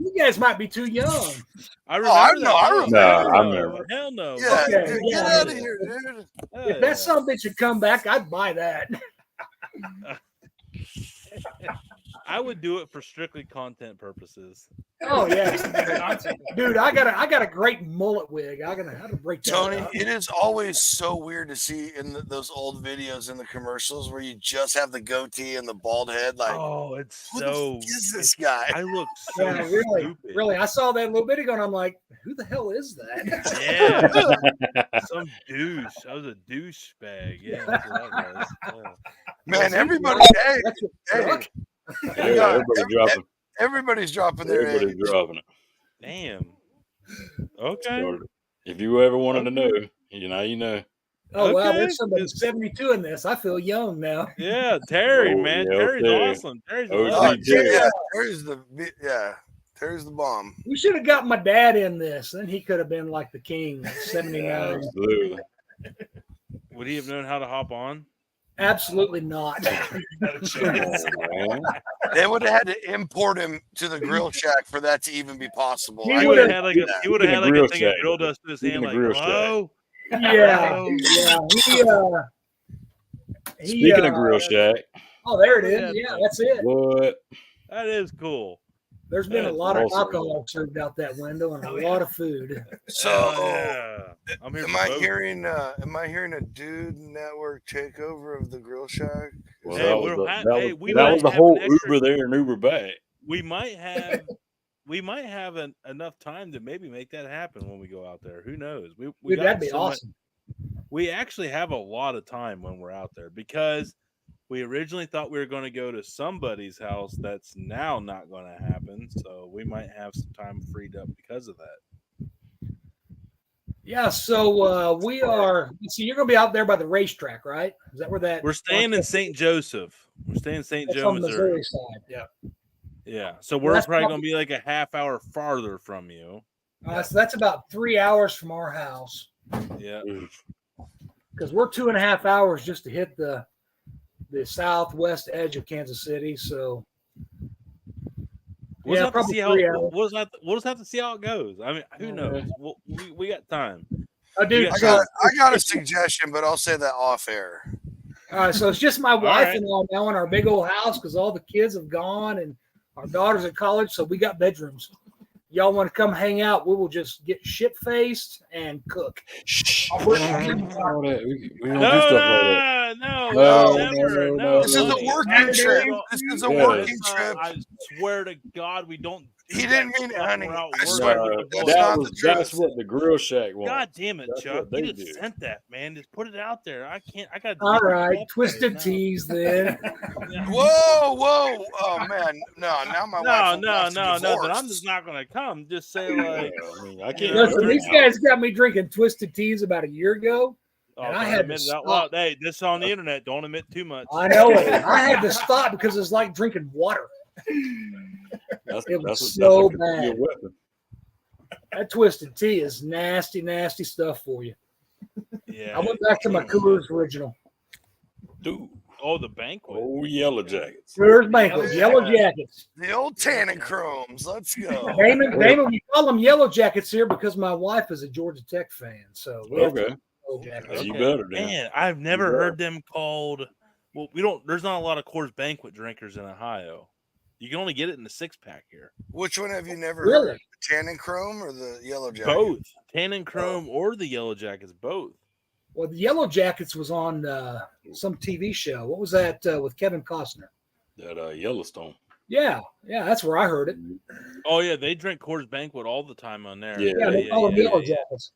Speaker 5: You guys might be too young.
Speaker 2: I remember that.
Speaker 3: I remember.
Speaker 4: I remember.
Speaker 2: Hell no.
Speaker 3: Yeah,
Speaker 5: Okay,
Speaker 3: dude,
Speaker 5: yeah.
Speaker 3: get out of here, dude.
Speaker 5: If that son of a bitch should come back, I'd buy that.
Speaker 2: I would do it for strictly content purposes.
Speaker 5: Oh yeah, dude, I got a great mullet wig. I gotta break that
Speaker 3: Tony,
Speaker 5: out.
Speaker 3: it is always so weird to see in those old videos in the commercials where you just have the goatee and the bald head. Like,
Speaker 2: Oh, it's
Speaker 3: who the
Speaker 2: so.
Speaker 3: fuck is this guy?
Speaker 2: I look so
Speaker 5: Yeah, really,
Speaker 2: stupid.
Speaker 5: really. I saw that a little bit ago, and I'm like, who the hell is that?
Speaker 2: Yeah, some douche. I was a douchebag. Yeah, that's what that was. Yeah.
Speaker 3: Man, everybody, hey,
Speaker 4: Yeah,
Speaker 3: everybody's dropping their
Speaker 4: everybody's
Speaker 3: age.
Speaker 4: dropping it.
Speaker 2: Damn. Okay.
Speaker 4: So, if you ever wanted to know, you know.
Speaker 5: Oh wow,
Speaker 2: Okay.
Speaker 5: there's somebody 72 in this. I feel young now.
Speaker 2: Yeah, Terry,
Speaker 4: Oh,
Speaker 2: man.
Speaker 4: yeah,
Speaker 2: Terry's
Speaker 4: Terry.
Speaker 2: awesome. Terry's
Speaker 4: Oh,
Speaker 2: awesome.
Speaker 3: Yeah, there's the bomb.
Speaker 5: We should have got my dad in this. Then he could have been like the king. 79.
Speaker 4: Yeah, absolutely.
Speaker 2: Would he have known how to hop on?
Speaker 5: Absolutely not.
Speaker 3: They would have had to import him to the Grill Shack for that to even be possible.
Speaker 5: He
Speaker 3: I
Speaker 2: He
Speaker 5: would
Speaker 2: would
Speaker 5: have-
Speaker 2: have had like a
Speaker 4: Grill
Speaker 2: thing of
Speaker 4: Shack.
Speaker 2: grill dust to his hand,
Speaker 4: Speaking of
Speaker 2: like,
Speaker 4: Grill Shack.
Speaker 2: hello.
Speaker 5: Yeah,
Speaker 2: Hello?
Speaker 5: yeah.
Speaker 4: Speaking of Grill Shack,
Speaker 5: Oh, there it is. Yeah, that's it.
Speaker 4: what?
Speaker 2: That is cool.
Speaker 5: There's been a
Speaker 2: That's
Speaker 5: lot of
Speaker 4: awesome.
Speaker 5: alcohol served out that window and a lot of food.
Speaker 3: So,
Speaker 2: yeah. I'm here
Speaker 3: am
Speaker 2: for
Speaker 3: I
Speaker 2: both.
Speaker 3: hearing a Dude Network takeover of the Grill Shack?
Speaker 4: Well,
Speaker 2: Hey,
Speaker 4: that
Speaker 2: we'll
Speaker 4: was the,
Speaker 2: have-
Speaker 4: that
Speaker 2: hey,
Speaker 4: was,
Speaker 2: we
Speaker 4: that
Speaker 2: might
Speaker 4: was the
Speaker 2: have
Speaker 4: whole
Speaker 2: an extra-
Speaker 4: Uber there and Uber back.
Speaker 2: We might have enough time to maybe make that happen when we go out there. Who knows? We
Speaker 5: Dude,
Speaker 2: got
Speaker 5: that'd be
Speaker 2: so much-
Speaker 5: awesome.
Speaker 2: we actually have a lot of time when we're out there because we originally thought we were going to go to somebody's house. That's now not going to happen. So we might have some time freed up because of that.
Speaker 5: Yeah, so we are. So you're going to be out there by the racetrack, right? Is that where that?
Speaker 2: We're staying in St. Joseph. We're staying in St.
Speaker 5: That's
Speaker 2: Joe,
Speaker 5: on the
Speaker 2: Missouri.
Speaker 5: Missouri side. Yeah.
Speaker 2: Yeah. So we're
Speaker 5: that's
Speaker 2: probably
Speaker 5: probably-
Speaker 2: going to be like a half hour farther from you.
Speaker 5: So that's about 3 hours from our house
Speaker 2: Yeah.
Speaker 5: because we're 2.5 hours just to hit the the southwest edge of Kansas City. So
Speaker 2: We'll just have to
Speaker 5: probably
Speaker 2: see
Speaker 5: 3
Speaker 2: how
Speaker 5: hours.
Speaker 2: we'll just have to see how it goes. I mean, who knows? We got time.
Speaker 5: Oh, dude,
Speaker 3: I got a suggestion, but I'll say that off air.
Speaker 5: All right, so it's just my wife
Speaker 2: right.
Speaker 5: and I now in our big old house because all the kids have gone and our daughter's at college, so we got bedrooms. Y'all want to come hang out? We will just get shit-faced and cook.
Speaker 4: We don't do stuff like that.
Speaker 2: No.
Speaker 3: This is a working trip. This is a working trip.
Speaker 2: I swear to God, we don't.
Speaker 3: He didn't mean it, honey. I
Speaker 4: swear. That's what the Grill Shack wants.
Speaker 2: God damn it,
Speaker 4: That's
Speaker 2: Chuck!
Speaker 4: what
Speaker 2: You
Speaker 4: they
Speaker 2: just
Speaker 4: do.
Speaker 2: sent that, man. Just put it out there. I can't. I got.
Speaker 5: All right, Twisted Teas then.
Speaker 3: Whoa! Oh man, no! Now my wife will watch the
Speaker 2: No.
Speaker 3: divorce.
Speaker 2: But I'm just not gonna come. Just say like,
Speaker 4: I mean, I can't.
Speaker 5: Listen, these guys got me drinking Twisted Teas about a year ago, and I had to
Speaker 2: admit it out
Speaker 5: stop.
Speaker 2: loud. Hey, this is on the internet. Don't admit too much.
Speaker 5: I know it. I had to stop because it's like drinking water. It was so bad. That Twisted Tea is nasty, nasty stuff for you.
Speaker 2: Yeah.
Speaker 5: I went back to my Coors original.
Speaker 4: Dude.
Speaker 2: Oh, the banquet.
Speaker 4: Oh, Yellow Jackets.
Speaker 5: Coors Banquet, Yellow Jackets.
Speaker 3: The old tannin chromes. Let's go.
Speaker 5: Damon, we call them Yellow Jackets here because my wife is a Georgia Tech fan. So we have
Speaker 4: Okay.
Speaker 5: Yellow Jackets.
Speaker 4: You better.
Speaker 2: Man, I've never heard them called. Well, we don't. There's not a lot of Coors Banquet drinkers in Ohio. You can only get it in the 6-pack here.
Speaker 3: Which one have you never
Speaker 5: Really?
Speaker 3: heard? The tannin chrome or the yellow jacket?
Speaker 2: Both. Tannin Chrome or the Yellow Jackets, both.
Speaker 5: Well, the Yellow Jackets was on some TV show. What was that with Kevin Costner?
Speaker 4: That Yellowstone.
Speaker 5: Yeah, that's where I heard it.
Speaker 2: Oh yeah, they drink Coors Banquet all the time on there.
Speaker 5: Yeah, they call them Yellow Jackets.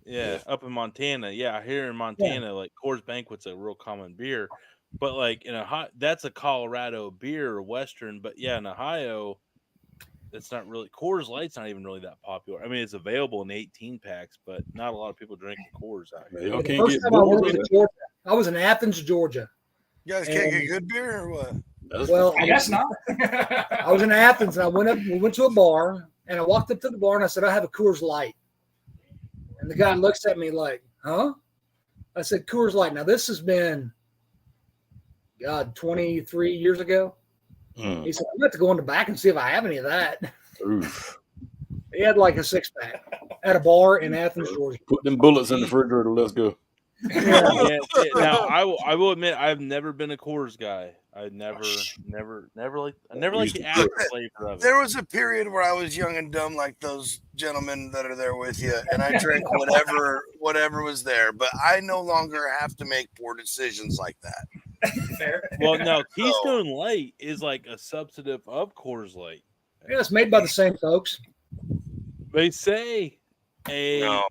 Speaker 2: Yeah, up in Montana. Yeah, here in Montana, like Coors Banquet's a real common beer. But like in Ohio, that's a Colorado beer or Western. But yeah, in Ohio, it's not really. Coors Light's not even really that popular. I mean, it's available in 18 packs, but not a lot of people drink Coors out here.
Speaker 4: Y'all
Speaker 5: The
Speaker 4: can't
Speaker 5: first
Speaker 4: get
Speaker 5: time I went
Speaker 4: bored
Speaker 5: to
Speaker 4: with it.
Speaker 5: Georgia, I was in Athens, Georgia.
Speaker 3: You guys can't get good beer or what?
Speaker 5: Well,
Speaker 6: I guess not.
Speaker 5: I was in Athens and I went up. We went to a bar and I walked up to the bar and I said, "I have a Coors Light." And the guy looks at me like, "Huh?" I said, "Coors Light." Now this has been, 23 years ago. He said, "I'm going to have to go in the back and see if I have any of that."
Speaker 4: Oof.
Speaker 5: He had like a 6-pack at a bar in Athens, Georgia.
Speaker 4: Put them bullets in the refrigerator. Let's go.
Speaker 2: Yeah. Now I will admit I've never been a Coors guy. I never liked the apple flavor of it.
Speaker 3: There was a period where I was young and dumb, like those gentlemen that are there with you, and I drank whatever was there. But I no longer have to make poor decisions like that.
Speaker 6: Fair.
Speaker 2: Well, no, Keystone Light is like a substantive of Coors Light.
Speaker 5: Yeah, it's made by the same folks.
Speaker 2: They say
Speaker 3: No,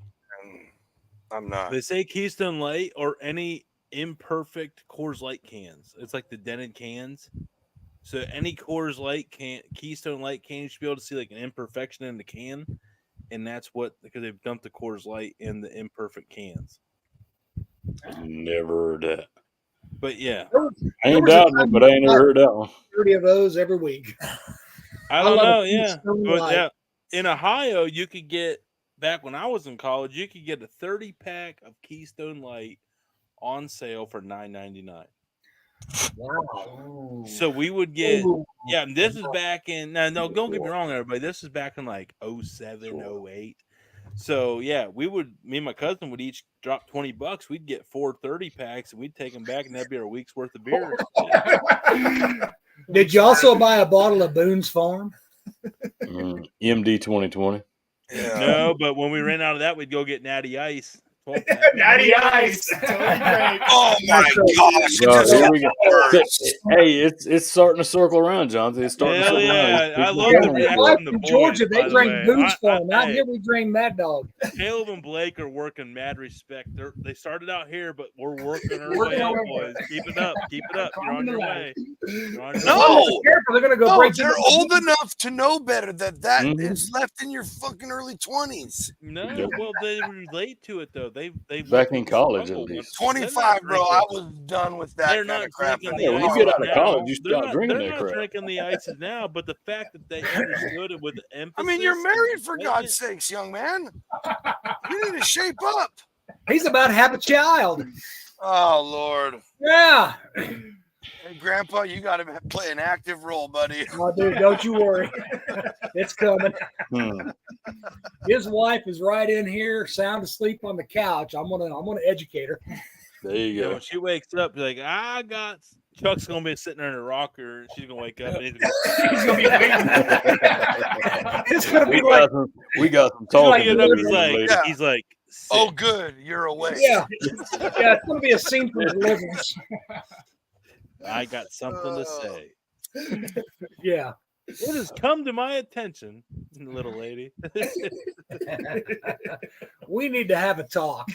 Speaker 3: I'm not.
Speaker 2: They say Keystone Light or any imperfect Coors Light cans. It's like the dented cans. So any Coors Light Keystone Light can, you should be able to see like an imperfection in the can, and that's what because they've dumped the Coors Light in the imperfect cans.
Speaker 4: Never heard that.
Speaker 2: But yeah,
Speaker 4: I ain't doubting it, but I ain't never heard that one.
Speaker 5: 30 of those every week.
Speaker 2: I don't
Speaker 5: love
Speaker 2: know.
Speaker 5: a
Speaker 2: Yeah,
Speaker 5: Keystone
Speaker 2: but
Speaker 5: Light.
Speaker 2: yeah, in Ohio, you could get back when I was in college, you could get a 30-pack of Keystone Light on sale for $9.99.
Speaker 5: Wow.
Speaker 2: So we would get,
Speaker 5: Ooh.
Speaker 2: yeah, and this is back in, no, don't get me wrong, everybody. This is back in like 07, 08. So yeah, me and my cousin would each drop $20. We'd get 4 30-packs and we'd take them back, and that'd be our week's worth of beer.
Speaker 5: Did you also buy a bottle of Boone's Farm?
Speaker 4: MD 2020.
Speaker 3: Yeah.
Speaker 2: No, but when we ran out of that, we'd go get Natty Ice.
Speaker 6: Natty Ice. Totally great.
Speaker 3: Oh my gosh! It just
Speaker 4: Here
Speaker 3: got
Speaker 4: we go.
Speaker 3: worse.
Speaker 4: Hey, it's starting to circle around, Jonathan. It's starting to
Speaker 2: Hell
Speaker 4: circle
Speaker 2: yeah.
Speaker 4: around.
Speaker 2: I love
Speaker 5: Yeah,
Speaker 2: the
Speaker 5: my
Speaker 2: reaction
Speaker 5: wife
Speaker 2: from the
Speaker 5: in
Speaker 2: boys,
Speaker 5: Georgia,
Speaker 2: by
Speaker 5: they
Speaker 2: the
Speaker 5: drank
Speaker 2: way.
Speaker 5: Boone's Farm. Out
Speaker 2: Hey,
Speaker 5: here, we drank Mad Dog.
Speaker 2: Caleb and Blake are working mad respect. They started out here, but we're working our way up, boys. Keep it up. Keep it up. You're on your way. You're on your
Speaker 3: No.
Speaker 2: way.
Speaker 5: Careful, they're going to go
Speaker 3: No,
Speaker 5: break
Speaker 3: they're
Speaker 5: you.
Speaker 3: old enough to know better that
Speaker 4: Mhm.
Speaker 3: is left in your fucking early 20s.
Speaker 2: No,
Speaker 4: Yep.
Speaker 2: well, they relate to it though. They
Speaker 4: Back in college, at
Speaker 2: struggled.
Speaker 4: least.
Speaker 3: 25, bro. I was done with that
Speaker 2: They're
Speaker 3: kind
Speaker 2: not
Speaker 3: of crap.
Speaker 2: drinking
Speaker 4: Yeah,
Speaker 2: the
Speaker 4: when you
Speaker 2: ices
Speaker 4: get out of
Speaker 2: now.
Speaker 4: college, you
Speaker 2: They're
Speaker 4: stop
Speaker 2: not-
Speaker 4: drinking
Speaker 2: they're
Speaker 4: that
Speaker 2: not
Speaker 4: crap.
Speaker 2: drinking the ices now, but the fact that they understood it with the emphasis.
Speaker 3: I mean, you're married for
Speaker 2: and
Speaker 3: God's sakes, young man. You need to shape up.
Speaker 5: He's about to have a child.
Speaker 3: Oh Lord.
Speaker 5: Yeah.
Speaker 3: Hey, Grandpa, you got to play an active role, buddy.
Speaker 5: Oh, dude, don't you worry. It's coming. His wife is right in here, sound asleep on the couch. I'm gonna educate her.
Speaker 4: There you go.
Speaker 2: When she wakes up, like Chuck's gonna be sitting there in a rocker, and she's gonna wake up, and he's
Speaker 6: gonna be waiting.
Speaker 5: It's gonna be like
Speaker 4: we got some talking.
Speaker 2: He's like,
Speaker 3: oh, good, you're awake.
Speaker 5: Yeah, it's gonna be a scene from Deliverance.
Speaker 2: I got something to say.
Speaker 5: Yeah.
Speaker 2: It has come to my attention, little lady.
Speaker 5: We need to have a talk.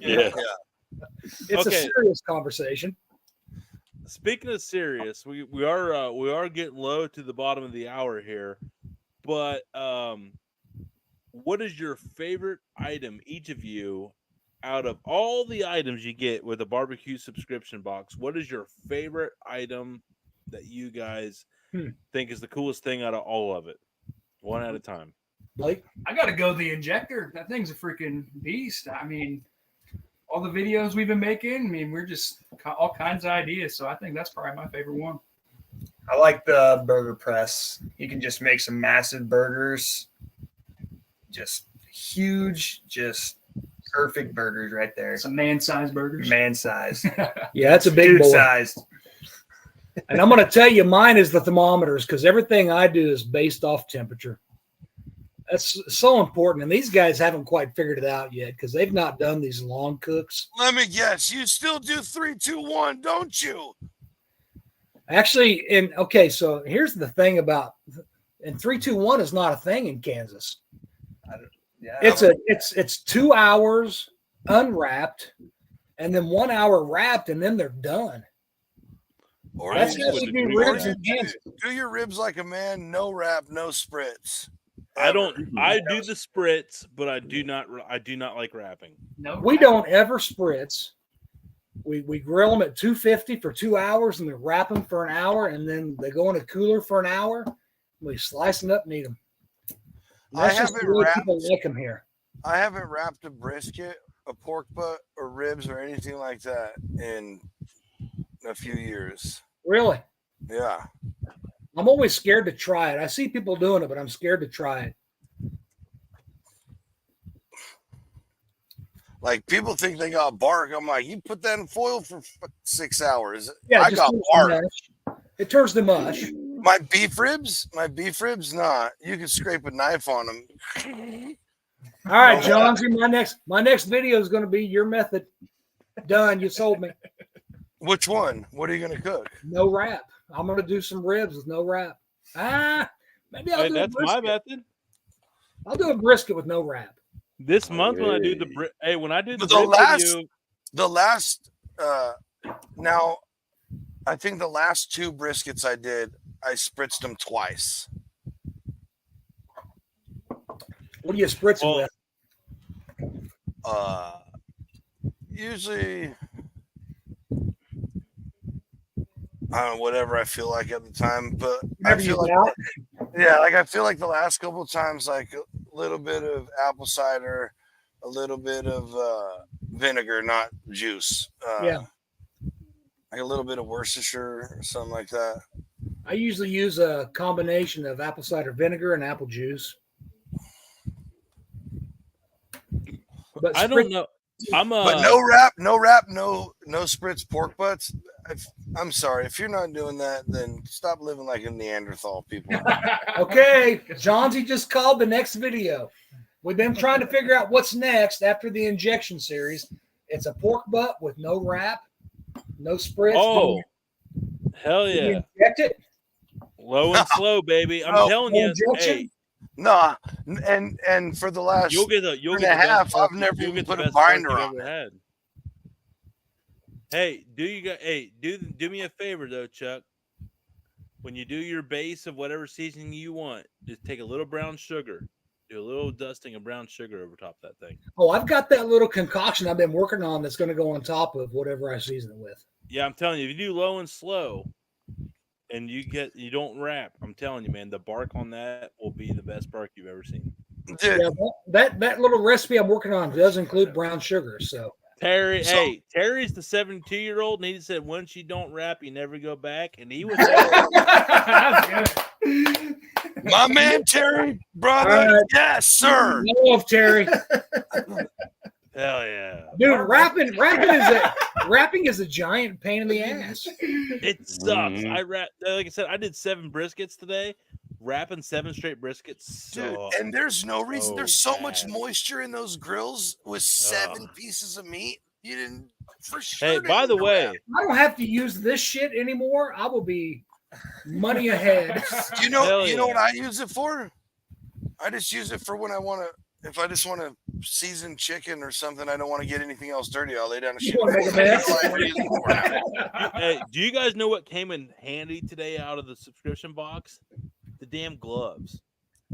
Speaker 4: Yeah.
Speaker 5: It's a serious conversation.
Speaker 2: Speaking of serious, we are getting low to the bottom of the hour here, but what is your favorite item, each of you, out of all the items you get with a barbecue subscription box? What is your favorite item that you guys think is the coolest thing out of all of it? One at a time.
Speaker 5: Blake?
Speaker 10: I got to go the injector. That thing's a freaking beast. I mean, all the videos we've been making, I mean, we're just all kinds of ideas. So I think that's probably my favorite one.
Speaker 6: I like the burger press. You can just make some massive burgers. Just huge, just perfect burgers right there.
Speaker 10: Some man-sized burgers.
Speaker 6: Man-sized.
Speaker 5: Yeah, it's a big boy.
Speaker 6: Sized.
Speaker 5: And I'm going to tell you, mine is the thermometers, because everything I do is based off temperature. That's so important. And these guys haven't quite figured it out yet because they've not done these long cooks.
Speaker 3: Let me guess. You still do 3, 2, 1, don't you?
Speaker 5: Actually, so here's the thing about, and 3, 2, 1 is not a thing in Kansas.
Speaker 6: Yeah,
Speaker 5: it's 2 hours unwrapped, and then 1 hour wrapped, and then they're done.
Speaker 3: Or
Speaker 5: That's how you do ribs in Kansas.
Speaker 3: Do your ribs like a man, no wrap, no spritz.
Speaker 2: I do the spritz, but I do not like wrapping.
Speaker 10: No,
Speaker 5: we don't ever spritz. We grill them at 250 for 2 hours, and we wrap them for an hour, and then they go in a cooler for an hour. We slice them up and eat them. That's just the way people like them here.
Speaker 3: I haven't wrapped a brisket, a pork butt, or ribs, or anything like that in a few years.
Speaker 5: Really?
Speaker 3: Yeah.
Speaker 5: I'm always scared to try it. I see people doing it, but I'm scared to try it.
Speaker 3: Like, people think they got bark. I'm like, you put that in foil for 6 hours.
Speaker 5: Yeah,
Speaker 3: I got bark.
Speaker 5: It turns to mush.
Speaker 3: My beef ribs, not. You can scrape a knife on them.
Speaker 5: All right, Johnsy, my next video is going to be your method. Done. You sold me.
Speaker 3: Which one? What are you going to cook?
Speaker 5: No wrap. I'm going to do some ribs with no wrap. Maybe I'll do
Speaker 2: that's
Speaker 5: a brisket.
Speaker 2: my method.
Speaker 5: I'll do a brisket with no wrap.
Speaker 2: This month when I do the
Speaker 3: now, I think the last 2 briskets I did, I spritzed them twice.
Speaker 5: What do you spritz them with?
Speaker 3: Usually, I don't know, whatever I feel like at the time, but I feel like the last couple of times, like a little bit of apple cider, a little bit of vinegar, not juice. Like a little bit of Worcestershire or something like that.
Speaker 5: I usually use a combination of apple cider vinegar and apple juice.
Speaker 2: But I don't know.
Speaker 3: But no wrap, no spritz pork butts. I'm sorry. If you're not doing that, then stop living like a Neanderthal, people.
Speaker 5: Okay, Johnsy just called the next video. We've been trying to figure out what's next after the injection series. It's a pork butt with no wrap, no spritz.
Speaker 2: Oh, hell yeah!
Speaker 5: Inject it.
Speaker 2: Low and slow, baby. I'm telling you. Hey.
Speaker 3: Nah, and for the last
Speaker 2: you'll get a
Speaker 3: half, I've never even put a binder on it.
Speaker 2: Hey, do me a favor though, Chuck. When you do your base of whatever seasoning you want, just take a little brown sugar, do a little dusting of brown sugar over top of that thing.
Speaker 5: Oh, I've got that little concoction I've been working on that's going to go on top of whatever I season it with.
Speaker 2: Yeah, I'm telling you, if you do low and slow, and you don't wrap, I'm telling you, man, the bark on that will be the best bark you've ever seen.
Speaker 3: Dude.
Speaker 5: Yeah, that little recipe I'm working on does include brown sugar. So
Speaker 2: Terry,
Speaker 3: So-
Speaker 2: hey, Terry's the 72-year-old, and he said, once you don't rap, you never go back. And he was
Speaker 3: My man Terry, brother.
Speaker 5: All right.
Speaker 3: Yes, sir.
Speaker 5: Love Terry.
Speaker 2: hell yeah.
Speaker 5: Dude, rapping is a giant pain in the ass.
Speaker 2: It sucks.
Speaker 4: Mhm.
Speaker 2: I rap, like I said, I did 7 briskets today. Rapping 7 straight briskets
Speaker 3: Dude,
Speaker 2: sucks.
Speaker 3: and there's no reason.
Speaker 2: so
Speaker 3: There's so much
Speaker 2: bad.
Speaker 3: moisture in those grills with 7 pieces of meat. You didn't for sure.
Speaker 2: Hey, by the way,
Speaker 5: I don't have to use this shit anymore. I will be money ahead.
Speaker 3: you know
Speaker 2: Hell
Speaker 3: what I use it for? I just use it for when I want to. If I just want to season chicken or something, I don't want to get anything else dirty. I'll lay down a shit.
Speaker 5: wanna make a mess?
Speaker 2: hey, do you guys know what came in handy today out of the subscription box? The damn gloves.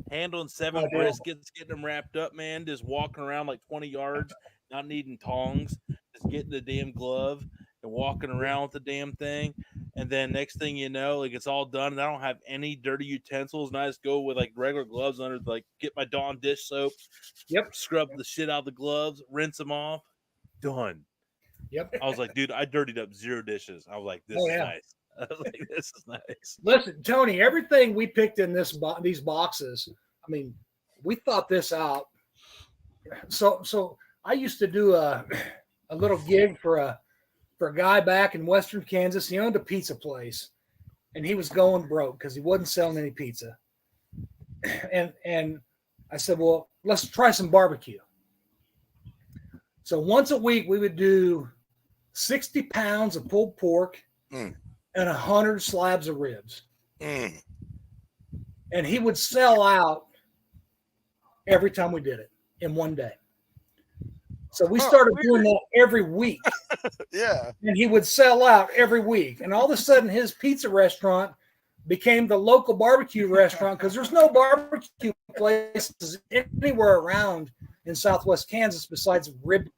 Speaker 2: Handling 7 briskets, getting them wrapped up, man. Just walking around like 20 yards, not needing tongs. Just getting the damn glove and walking around with the damn thing. And then next thing you know, like it's all done, and I don't have any dirty utensils, and I just go with like regular gloves under, like get my Dawn dish soap, scrub the shit out of the gloves, rinse them off, done.
Speaker 5: Yep.
Speaker 2: I was like, dude, I dirtied up 0 dishes. I was like, this is nice. I was like, this is nice.
Speaker 5: Listen, Tony, everything we picked in these boxes, I mean, we thought this out. So I used to do a little gig for a guy back in Western Kansas. He owned a pizza place, and he was going broke because he wasn't selling any pizza. And I said, well, let's try some barbecue. So once a week, we would do 60 pounds of pulled pork and 100 slabs of ribs. And he would sell out every time we did it in one day. So we started doing that every week.
Speaker 3: Yeah.
Speaker 5: And he would sell out every week. And all of a sudden, his pizza restaurant became the local barbecue restaurant because there's no barbecue places anywhere around in Southwest Kansas besides Rib.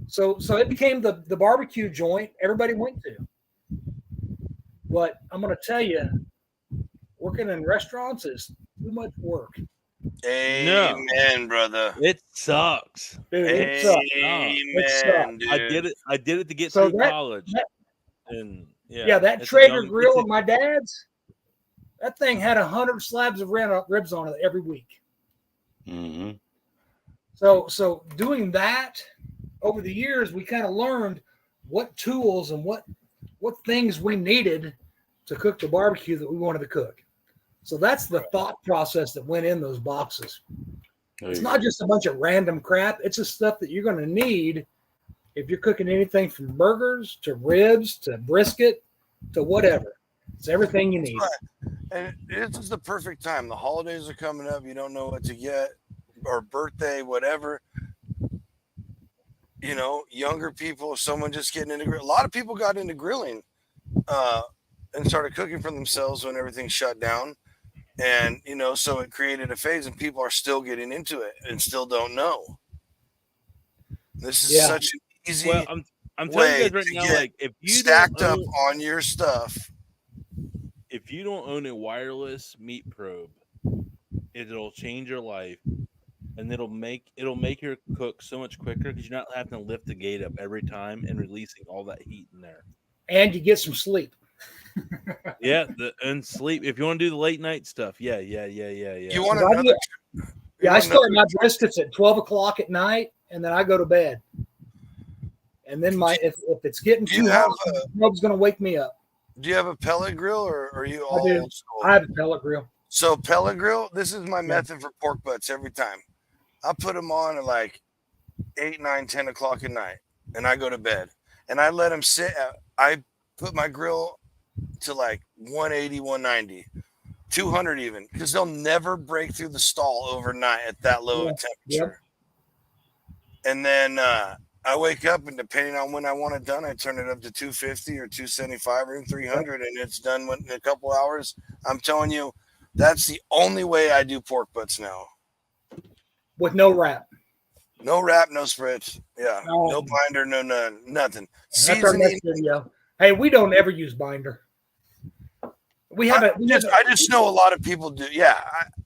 Speaker 5: So it became the barbecue joint everybody went to. But I'm going to tell you, working in restaurants is too much work.
Speaker 3: Amen, brother.
Speaker 2: It sucks.
Speaker 5: Dude, it sucks.
Speaker 3: Amen, dude.
Speaker 2: I did it to get through college. And
Speaker 5: that Traeger grill of my dad's, that thing had 100 slabs of ribs on it every week.
Speaker 4: Mm-hmm.
Speaker 5: So doing that over the years, we kind of learned what tools and what things we needed to cook the barbecue that we wanted to cook. So that's the thought process that went in those boxes. It's not just a bunch of random crap. It's the stuff that you're going to need if you're cooking anything from burgers to ribs to brisket to whatever. It's everything you need.
Speaker 3: And this is the perfect time. The holidays are coming up. You don't know what to get, or birthday, whatever. You know, younger people, someone just getting into grill. A lot of people got into grilling and started cooking for themselves when everything shut down. And, you know, so it created a phase, and people are still getting into it and still don't know. This is such an easy
Speaker 2: I'm telling you guys right
Speaker 3: to
Speaker 2: now,
Speaker 3: get
Speaker 2: like if you
Speaker 3: stacked up on your stuff.
Speaker 2: If you don't own a wireless meat probe, it'll change your life, and it'll make your cook so much quicker because you're not having to lift the gate up every time and releasing all that heat in there.
Speaker 5: And you get some sleep.
Speaker 2: And sleep. If you want to do the late night stuff, yeah.
Speaker 3: You want another?
Speaker 5: I start my briskets at 12 o'clock at night, and then I go to bed. And then if it's getting too hot, the probe's going to wake me up.
Speaker 3: Do you have a pellet grill, or are you all old school?
Speaker 5: I have a pellet grill.
Speaker 3: So pellet grill, this is my method for pork butts every time. I put them on at like 8, 9, 10 o'clock at night, and I go to bed. And I let them sit. I put my grill to like 180, 190, 200 even, because they'll never break through the stall overnight at that low of temperature. And then I wake up, and depending on when I want it done, I turn it up to 250 or 275 or even 300, and it's done in a couple hours. I'm telling you, that's the only way I do pork butts now.
Speaker 5: With no wrap.
Speaker 3: No wrap, no spritz. Yeah. No binder, no nothing.
Speaker 5: That's our next video. Hey, we don't ever use binder. I just
Speaker 3: know a lot of people do. Yeah.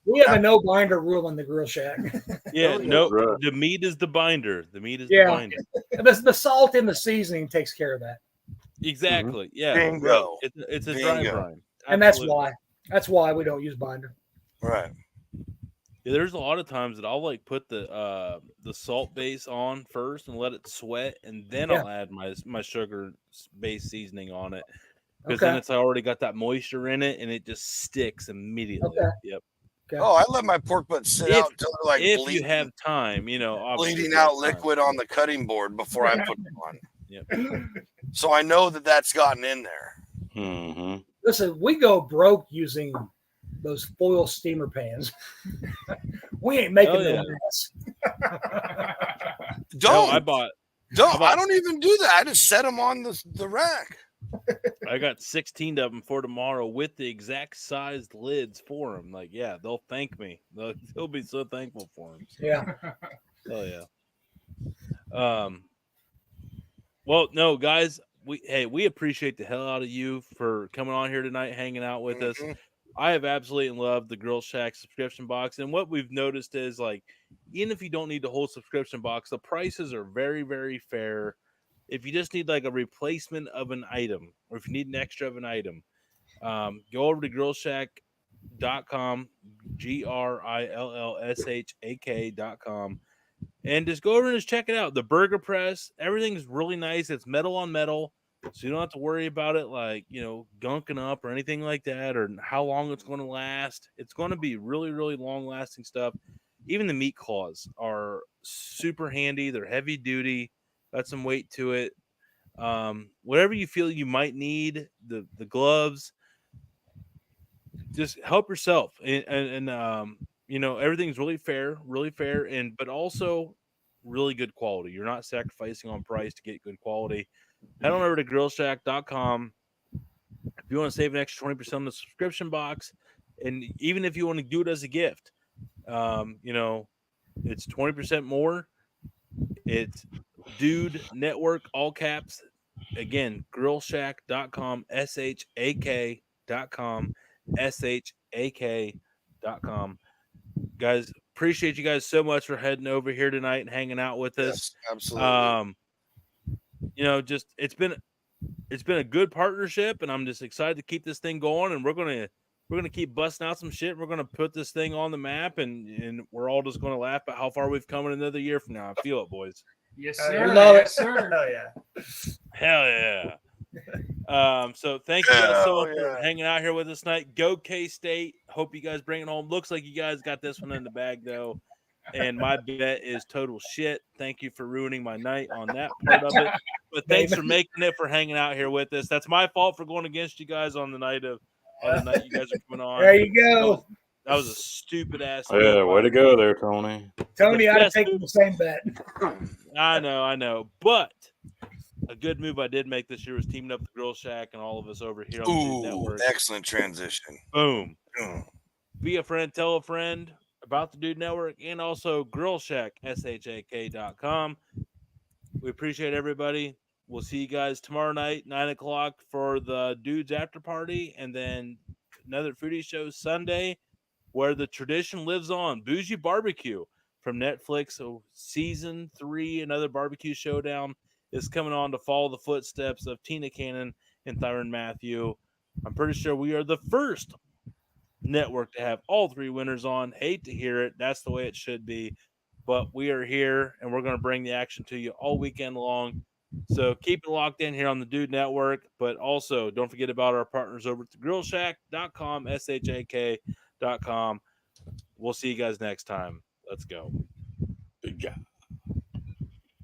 Speaker 5: We have a no binder rule in the Grill Shack.
Speaker 2: Yeah, no,
Speaker 4: Right.
Speaker 2: the meat is the binder. The meat is the binder.
Speaker 5: The salt and the seasoning takes care of that.
Speaker 2: Exactly. Yeah.
Speaker 3: Bingo.
Speaker 2: Right. It's a dry
Speaker 3: Bingo.
Speaker 2: brine.
Speaker 5: And that's why we don't use binder.
Speaker 3: Right.
Speaker 2: Yeah, there's a lot of times that I'll like put the salt base on first and let it sweat, and then I'll add my sugar base seasoning on it, because then it's already got that moisture in it, and it just sticks immediately.
Speaker 5: Okay.
Speaker 2: Yep.
Speaker 5: Okay.
Speaker 3: Oh, I let my pork butts sit out until they're like
Speaker 2: if
Speaker 3: bleeding,
Speaker 2: you have time, obviously
Speaker 3: bleeding
Speaker 2: if you have
Speaker 3: out liquid on the cutting board before I put them on.
Speaker 2: Yep.
Speaker 3: So I know that that's gotten in there.
Speaker 4: Mm-hmm.
Speaker 5: Listen, we go broke using those foil steamer pans. We ain't making no mess.
Speaker 3: I don't even do that. I just set them on the rack.
Speaker 2: I got 16 of them for tomorrow with the exact sized lids for them. Like, yeah, they'll thank me. They'll be so thankful for them. So.
Speaker 5: Yeah.
Speaker 2: Oh yeah. Well, no, guys, we appreciate the hell out of you for coming on here tonight, hanging out with us. I have absolutely loved the Grill Shack subscription box, and what we've noticed is, like, even if you don't need the whole subscription box, the prices are very, very fair. If you just need like a replacement of an item, or if you need an extra of an item, go over to grillshak.com, grillshak.com, and just go over and just check it out. The burger press, everything's really nice. It's metal on metal, so you don't have to worry about it like, gunking up or anything like that, or how long it's going to last. It's going to be really, really long lasting stuff. Even the meat claws are super handy. They're heavy duty, got some weight to it. Whatever you feel you might need, the gloves, just help yourself. And everything's really fair, but also really good quality. You're not sacrificing on price to get good quality. Head on over to grillshak.com if you want to save an extra 20% on the subscription box, and even if you want to do it as a gift, it's 20% more. It's Dude Network, all caps. Again, grillshak.com, shak.com, shak.com. Guys, appreciate you guys so much for heading over here tonight and hanging out with us.
Speaker 3: Yes, absolutely.
Speaker 2: It's been a good partnership, and I'm just excited to keep this thing going, and we're gonna keep busting out some shit. We're gonna put this thing on the map, and we're all just gonna laugh at how far we've come in another year from now. I feel it, boys.
Speaker 10: Yes, sir.
Speaker 5: Love
Speaker 10: yes,
Speaker 5: it.
Speaker 10: sir.
Speaker 6: Hell yeah.
Speaker 2: Hell yeah. So thank you guys so much for hanging out here with us tonight. Go K-State. Hope you guys bring it home. Looks like you guys got this one in the bag, though. And my bet is total shit. Thank you for ruining my night on that part of it. But thanks for making it, for hanging out here with us. That's my fault for going against you guys on the night you guys are coming on.
Speaker 5: There you go.
Speaker 2: That was a stupid ass.
Speaker 4: Yeah, way to go there, Tony.
Speaker 5: Tony, I'd have taken the same bet.
Speaker 2: I know. But a good move I did make this year was teaming up with Grill Shack and all of us over here on the Dude Network.
Speaker 3: Excellent transition.
Speaker 2: Boom. Be a friend, tell a friend about the Dude Network, and also Grill Shak, shak.com. We appreciate everybody. We'll see you guys tomorrow night, 9:00 for the Dudes After Party, and then another foodie show Sunday, where the tradition lives on. Bougie Barbecue from Netflix. So season 3, another barbecue showdown, is coming on to follow the footsteps of Tina Cannon and Thyron Matthew. I'm pretty sure we are the first network to have all 3 winners on. Hate to hear it. That's the way it should be. But we are here, and we're going to bring the action to you all weekend long. So keep it locked in here on the Dude Network. But also, don't forget about our partners over at the grillshak.com, shak.com. We'll see you guys next time. Let's go.
Speaker 4: Good job.